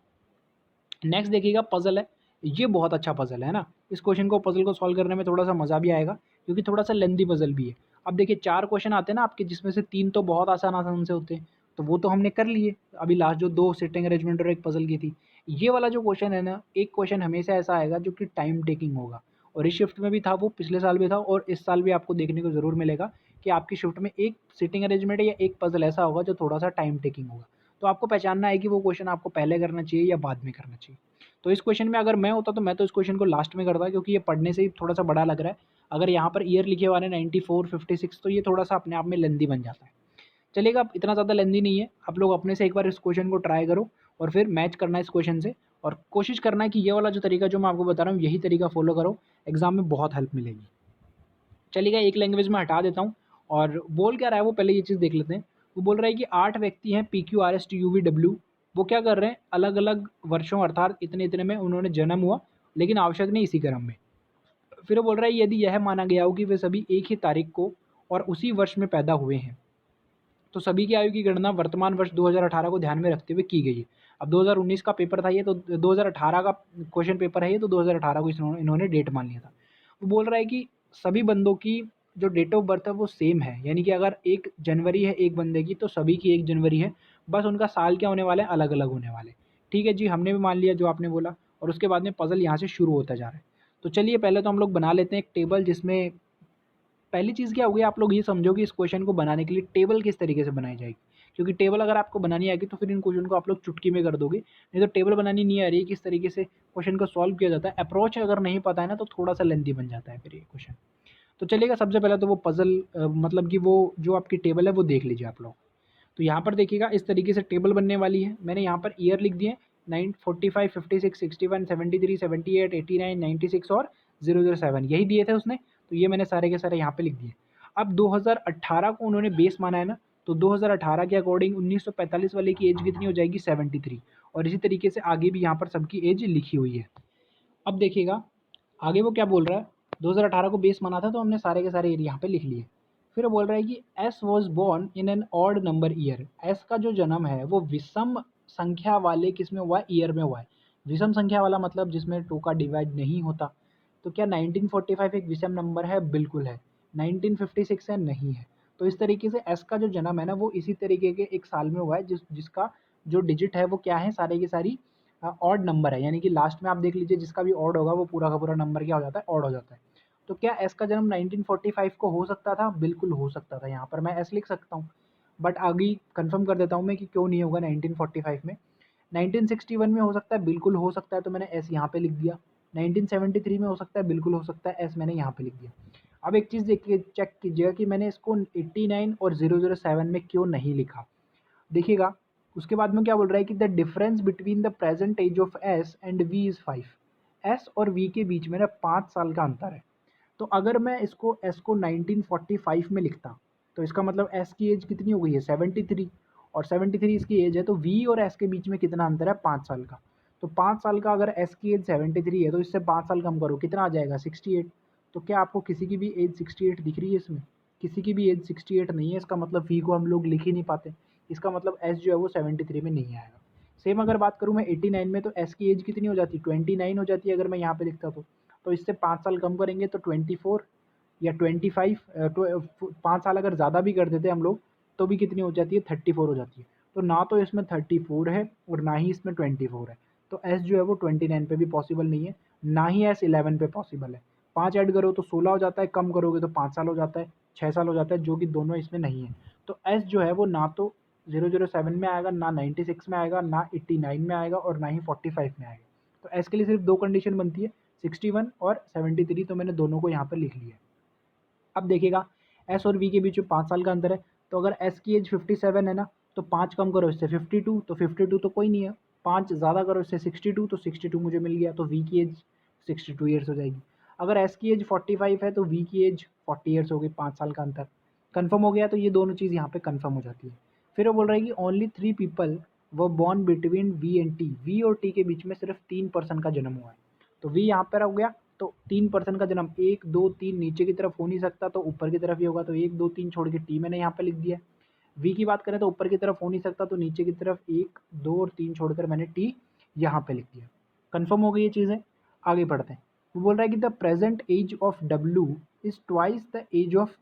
नेक्स्ट देखिएगा पजल है, ये बहुत अच्छा पजल है ना। इस क्वेश्चन को पजल को सॉल्व करने में थोड़ा सा मज़ा भी आएगा, क्योंकि थोड़ा सा लेंदी पजल भी है। अब देखिए 4 क्वेश्चन आते हैं ना आपके, जिसमें से 3 तो बहुत आसान आसान से होते हैं, तो वो तो हमने कर लिए। अभी लास्ट जो 2 सिटिंग अरेंजमेंट और एक पजल की थी, ये वाला जो क्वेश्चन है ना, एक क्वेश्चन हमेशा ऐसा आएगा जो कि टाइम टेकिंग होगा। और इस शिफ्ट में भी था, वो पिछले साल भी था, और इस साल भी आपको देखने को ज़रूर मिलेगा कि आपकी शिफ्ट में एक सिटिंग अरेंजमेंट या एक पजल ऐसा होगा जो थोड़ा सा टाइम टेकिंग होगा। तो आपको पहचानना है कि वो क्वेश्चन आपको पहले करना चाहिए या बाद में करना चाहिए। तो इस क्वेश्चन में अगर मैं होता तो मैं तो इस क्वेश्चन को लास्ट में करता, क्योंकि ये पढ़ने से ही थोड़ा सा बड़ा लग रहा है। अगर यहाँ पर ईयर लिखे हुए हैं 94, 56, तो ये थोड़ा सा अपने आप में लेंदी बन जाता है। चलिएगा, अब इतना ज़्यादा लेंदी नहीं है, आप लोग अपने से एक बार इस क्वेश्चन को ट्राई करो और फिर मैच करना है इस क्वेश्चन से, और कोशिश करना है कि ये वाला जो तरीका जो मैं आपको बता रहा हूँ यही तरीका फॉलो करो, एग्जाम में बहुत हेल्प मिलेगी। चलिएगा, एक लैंग्वेज में हटा देता हूँ, और बोल क्या रहा है वो पहले ये चीज़ देख लेते हैं। वो बोल रहा है कि 8 व्यक्ति हैं PQRSTUVW, वो क्या कर रहे हैं, अलग अलग वर्षों अर्थात इतने इतने में उन्होंने जन्म हुआ, लेकिन आवश्यक नहीं इसी क्रम में। फिर वो बोल रहा है यदि यह माना गया हो कि वे सभी एक ही तारीख को और उसी वर्ष में पैदा हुए हैं, तो सभी की आयु की गणना वर्तमान वर्ष 2018 को ध्यान में रखते हुए की गई है। अब 2019 का पेपर था ये, तो 2018 का क्वेश्चन पेपर है ये, तो 2018 को इन्होंने डेट मान लिया था। वो बोल रहा है कि सभी बंदों की जो डेट ऑफ बर्थ है वो सेम है, यानी कि अगर 1 जनवरी है एक बंदे की, तो सभी की 1 जनवरी है, बस उनका साल क्या होने वाला है, अलग अलग होने वाले। ठीक है जी, हमने भी मान लिया जो आपने बोला, और उसके बाद में पजल यहाँ से शुरू होता जा रहा है। तो चलिए पहले तो हम लोग बना लेते हैं एक टेबल, जिसमें पहली चीज़ क्या होगी, आप लोग ये समझो कि इस क्वेश्चन को बनाने के लिए टेबल किस तरीके से बनाई जाएगी। क्योंकि टेबल अगर आपको बनानी आएगी तो फिर इन क्वेश्चन को आप लोग चुटकी में कर दोगे, नहीं तो टेबल बनानी नहीं आ रही है किस तरीके से क्वेश्चन को सॉल्व किया जाता है, अप्रोच अगर नहीं पता है ना तो थोड़ा सा लेंथी बन जाता है फिर ये क्वेश्चन। तो चलिएगा सबसे पहले तो वो पज़ल मतलब कि वो जो आपकी टेबल है वो देख लीजिए आप लोग। तो यहाँ पर देखिएगा इस तरीके से टेबल बनने वाली है। मैंने यहाँ पर ईयर लिख दिए 9, 45, 56, 61, 73, 78, 89, 96 और 007 यही दिए थे उसने। तो ये मैंने सारे के सारे यहाँ पे लिख दिए। अब 2018 को उन्होंने बेस माना है ना, तो 2018 के अकॉर्डिंग 1945 वाले की एज कितनी हो जाएगी 73। और इसी तरीके से आगे भी यहाँ पर सबकी एज लिखी हुई है। अब देखिएगा आगे वो क्या बोल रहा है, 2018 को बेस माना था तो हमने सारे के सारे ईयर यहाँ पे लिख लिए। फिर वो बोल रहा है कि S was born in an odd number year. S का जो जन्म है वो विषम संख्या वाले किस में हुआ है, ईयर में हुआ है। विषम संख्या वाला मतलब जिसमें 2 का डिवाइड नहीं होता। तो क्या 1945 एक विषम नंबर है? बिल्कुल है। 1956 है? नहीं है। तो इस तरीके से एस का जो जन्म है ना वो इसी तरीके के एक साल में हुआ है जिसका जो डिजिट है वो क्या है, सारे की सारी ऑड नंबर है। यानी कि लास्ट में आप देख लीजिए जिसका भी ऑड होगा वो पूरा का पूरा नंबर क्या हो जाता है, ऑड हो जाता है। तो क्या एस का जन्म 1945 को हो सकता था? बिल्कुल हो सकता था। यहाँ पर मैं एस लिख सकता हूँ, बट आगे कंफर्म कर देता हूँ मैं कि क्यों नहीं होगा 1945 में। 1961 में हो सकता है? बिल्कुल हो सकता है, तो मैंने एस यहाँ पे लिख दिया। 1973 में हो सकता है? बिल्कुल हो सकता है, एस मैंने यहाँ पे लिख दिया। अब एक चीज़ देखिए, चेक कीजिएगा कि मैंने इसको 89 और 007 में क्यों नहीं लिखा। देखिएगा उसके बाद में क्या बोल रहा है कि the difference between the present age of S and V is 5। S और वी के बीच में ना 5 साल का अंतर है। तो अगर मैं इसको एस को 1945 में लिखता तो इसका मतलब एस की एज कितनी हो गई है, 73। और 73 इसकी एज है, तो वी और एस के बीच में कितना अंतर है, 5 साल का। तो 5 साल का अगर एस की एज 73 है तो इससे 5 साल कम करो, कितना आ जाएगा, 68। तो क्या आपको किसी की भी एज 68 दिख रही है इसमें? किसी की भी एज 68 नहीं है। इसका मतलब वी को हम लोग लिख ही नहीं पाते। इसका मतलब एस जो है वो 73 में नहीं आएगा। सेम अगर बात करूँ मैं 89 में, तो एस की एज कितनी हो जाती, 29 हो जाती है अगर मैं यहाँ पे लिखता तो इससे 5 साल कम करेंगे तो 24 या 25, 5 साल अगर ज़्यादा भी कर देते हम लोग तो भी कितनी हो जाती है, 34 हो जाती है। तो ना तो इसमें 34 है और ना ही इसमें 24 है। तो एस जो है वो 29 पे भी पॉसिबल नहीं है, ना ही एस 11 पे पॉसिबल है। 5 ऐड करो तो 16 हो जाता है, कम करोगे तो 5 साल हो जाता है, 6 साल हो जाता है, जो कि दोनों इसमें नहीं है। तो एस जो है वो ना तो 007 में आएगा, ना 96 में आएगा, ना 89 में आएगा और ना ही 45 में आएगा। तो एस के लिए सिर्फ 2 कंडीशन बनती है, 61 और 73। तो मैंने दोनों को यहाँ पर लिख लिया। अब देखिएगा एस और वी के बीच में 5 साल का अंतर है। तो अगर एस की एज 57 है ना, तो 5 कम करो इससे 52, तो 52 तो कोई नहीं है। 5 ज़्यादा करो इससे 62, तो 62 मुझे मिल गया। तो वी की एज 62 ईयर्स हो जाएगी। अगर एस की एज 45 है तो वी की एज 40 ईयर्स हो गई, 5 साल का अंतर कन्फर्म हो गया। तो ये दोनों चीज़ यहाँ पे कन्फर्म हो जाती है। फिर वो बोल रहा है कि only 3 people who born between V and T. V और टी के बीच में सिर्फ 3 पर्सन का जन्म हुआ है। तो वी यहाँ पर हो गया, तो 3 पर्सन का जन्म 1, 2, 3 नीचे की तरफ हो नहीं सकता, तो ऊपर की तरफ ही होगा। तो 1, 2, 3 छोड़ के टी मैंने यहाँ पे लिख दिया। वी की बात करें तो ऊपर की तरफ हो नहीं सकता, तो नीचे की तरफ 1, 2 और 3 छोड़कर मैंने टी यहाँ पे लिख दिया। कन्फर्म हो गई ये चीज़ें। आगे बढ़ते हैं। वो बोल रहा है कि the present age of W is twice the age of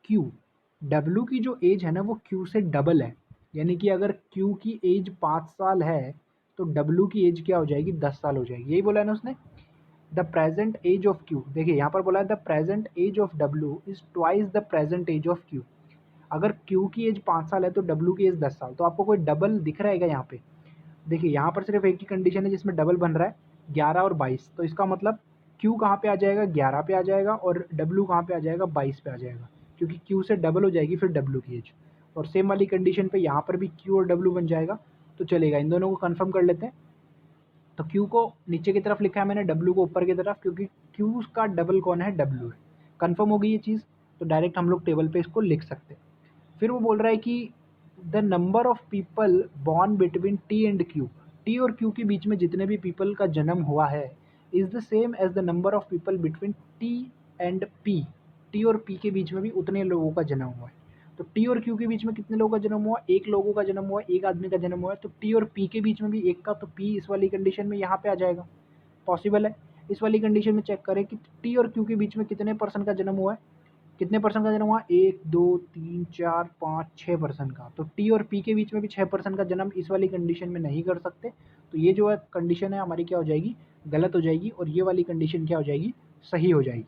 Q. W की जो एज है ना वो क्यू से डबल है। यानी कि अगर क्यू की एज 5 साल है तो डब्ल्यू की एज क्या हो जाएगी, 10 साल हो जाएगी। यही बोला है ना उसने। The present age of Q, देखिए यहाँ पर बोला है the present age of W is twice the present age of Q. अगर क्यू की एज 5 साल है तो डब्ल्यू की एज 10 साल। तो आपको कोई डबल दिख रहेगा यहाँ पे? देखिए यहाँ पर सिर्फ एक ही कंडीशन है जिसमें डबल बन रहा है, 11 और 22। तो इसका मतलब क्यू कहाँ पे आ जाएगा, 11 पे आ जाएगा, और डब्ल्यू कहाँ पे आ जाएगा, 22 पे आ जाएगा, क्योंकि क्यू से डबल हो जाएगी फिर डब्ल्यू की एज। और सेम वाली कंडीशन पे यहाँ पर भी क्यू और डब्ल्यू बन जाएगा। तो चलेगा, इन दोनों को कन्फर्म कर लेते हैं। तो क्यू को नीचे की तरफ लिखा है मैंने, डब्ल्यू को ऊपर की तरफ, क्योंकि क्यू का डबल कौन है, डब्ल्यू है। कन्फर्म हो गई ये चीज़। तो डायरेक्ट हम लोग टेबल पे इसको लिख सकते हैं। फिर वो बोल रहा है कि the number of people born between T and Q. T और क्यू के बीच में जितने भी पीपल का जन्म हुआ है is the same as the number of people between T and P. T और पी के बीच में भी उतने लोगों का जन्म हुआ है। तो टी और क्यू के बीच में कितने लोगों का जन्म हुआ, एक लोगों का जन्म हुआ, एक आदमी का जन्म हुआ है। तो टी और पी के बीच में भी एक का, तो पी इस वाली कंडीशन में यहाँ पे आ जाएगा, पॉसिबल है। इस वाली कंडीशन में चेक करें कि टी और क्यू के बीच में कितने पर्सन का जन्म हुआ है। कितने पर्सन का जन्म हुआ, 1, 2, 3, 4, 5, 6 पर्सन का। तो टी और पी के बीच में भी 6 पर्सन का जन्म इस वाली कंडीशन में नहीं कर सकते। तो ये जो है कंडीशन है हमारी क्या हो जाएगी, गलत हो जाएगी, और ये वाली कंडीशन क्या हो जाएगी, सही हो जाएगी।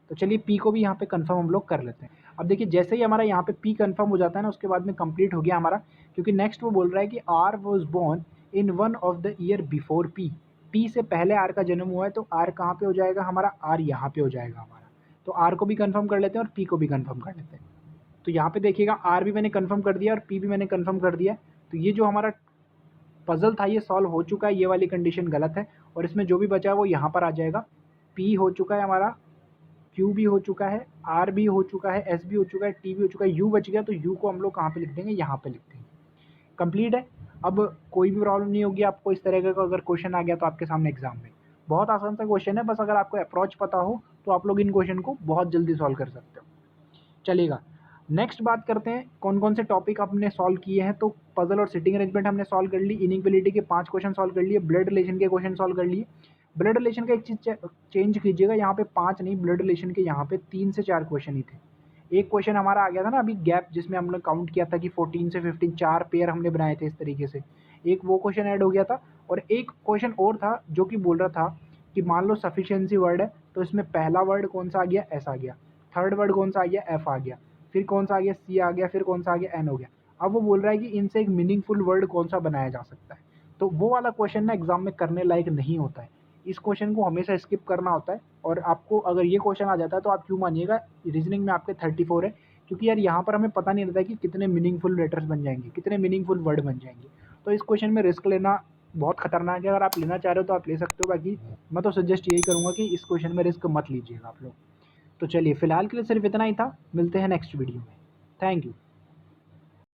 तो चलिए पी को भी यहाँ पे कंफर्म हम लोग कर लेते हैं। अब देखिए जैसे ही हमारा यहाँ पे पी कंफर्म हो जाता है ना, उसके बाद में कंप्लीट हो गया हमारा, क्योंकि नेक्स्ट वो बोल रहा है कि R was born in one of the year before P. P से पहले आर का जन्म हुआ है, तो आर कहाँ पे हो जाएगा हमारा, आर यहाँ पे हो जाएगा हमारा। तो आर को भी कन्फर्म कर लेते हैं और पी को भी कन्फर्म कर लेते हैं। तो यहाँ पे देखिएगा आर भी मैंने कन्फर्म कर दिया और पी भी मैंने कन्फर्म कर दिया। तो ये जो हमारा पजल था ये सॉल्व हो चुका है, ये वाली कंडीशन गलत है और इसमें जो भी बचा है वो यहाँ पर आ जाएगा। पी हो चुका है हमारा, क्यू भी हो चुका है, आर भी हो चुका है, एस भी हो चुका है, टी भी हो चुका है, यू बच गया। तो यू को हम लोग कहाँ पे लिख देंगे, यहाँ पे लिख देंगे। कंप्लीट है। अब कोई भी प्रॉब्लम नहीं होगी आपको, इस तरह का अगर क्वेश्चन आ गया तो आपके सामने एग्जाम में। बहुत आसान सा क्वेश्चन है, बस अगर आपको अप्रोच पता हो तो आप लोग इन क्वेश्चन को बहुत जल्दी सॉल्व कर सकते हो। चलेगा, नेक्स्ट बात करते हैं कौन कौन से टॉपिक आपने सॉल्व किए हैं। तो पजल और सिटिंग अरेंजमेंट हमने सॉल्व कर ली, इनइक्वालिटी के 5 क्वेश्चन सॉल्व कर लिए, ब्लड रिलेशन के क्वेश्चन सॉल्व कर लिए। ब्लड रिलेशन का एक चीज चेंज कीजिएगा, यहाँ पे 5 नहीं, ब्लड रिलेशन के यहाँ पे 3 से 4 क्वेश्चन ही थे। एक क्वेश्चन हमारा आ गया था ना अभी गैप, जिसमें हमने काउंट किया था कि 14 से 15 4 पेयर हमने बनाए थे इस तरीके से, एक वो क्वेश्चन ऐड हो गया था। और एक क्वेश्चन और था जो कि बोल रहा था कि मान लो सफिशिएंसी वर्ड है तो इसमें पहला वर्ड कौन सा आ गया, एस आ गया, थर्ड वर्ड कौन सा आ गया, एफ आ गया, फिर कौन सा आ गया, सी आ गया, फिर कौन सा आ गया, एन हो गया। अब वो बोल रहा है कि इनसे एक मीनिंगफुल वर्ड कौन सा बनाया जा सकता है। तो वो वाला क्वेश्चन ना एग्जाम में करने लायक नहीं होता है, इस क्वेश्चन को हमेशा स्किप करना होता है। और आपको अगर ये क्वेश्चन आ जाता है तो आप क्यों मानिएगा रीजनिंग में आपके 34 है, क्योंकि यार यहाँ पर हमें पता नहीं रहता कि कितने मीनिंगफुल लेटर्स बन जाएंगे, कितने मीनिंगफुल वर्ड बन जाएंगे। तो इस क्वेश्चन में रिस्क लेना बहुत खतरनाक है। अगर आप लेना चाह रहे हो तो आप ले सकते हो, बाकी मैं तो सजेस्ट यही करूँगा कि इस क्वेश्चन में रिस्क मत लीजिएगा आप लोग। तो चलिए फिलहाल के लिए सिर्फ इतना ही था, मिलते हैं नेक्स्ट वीडियो में। Thank you.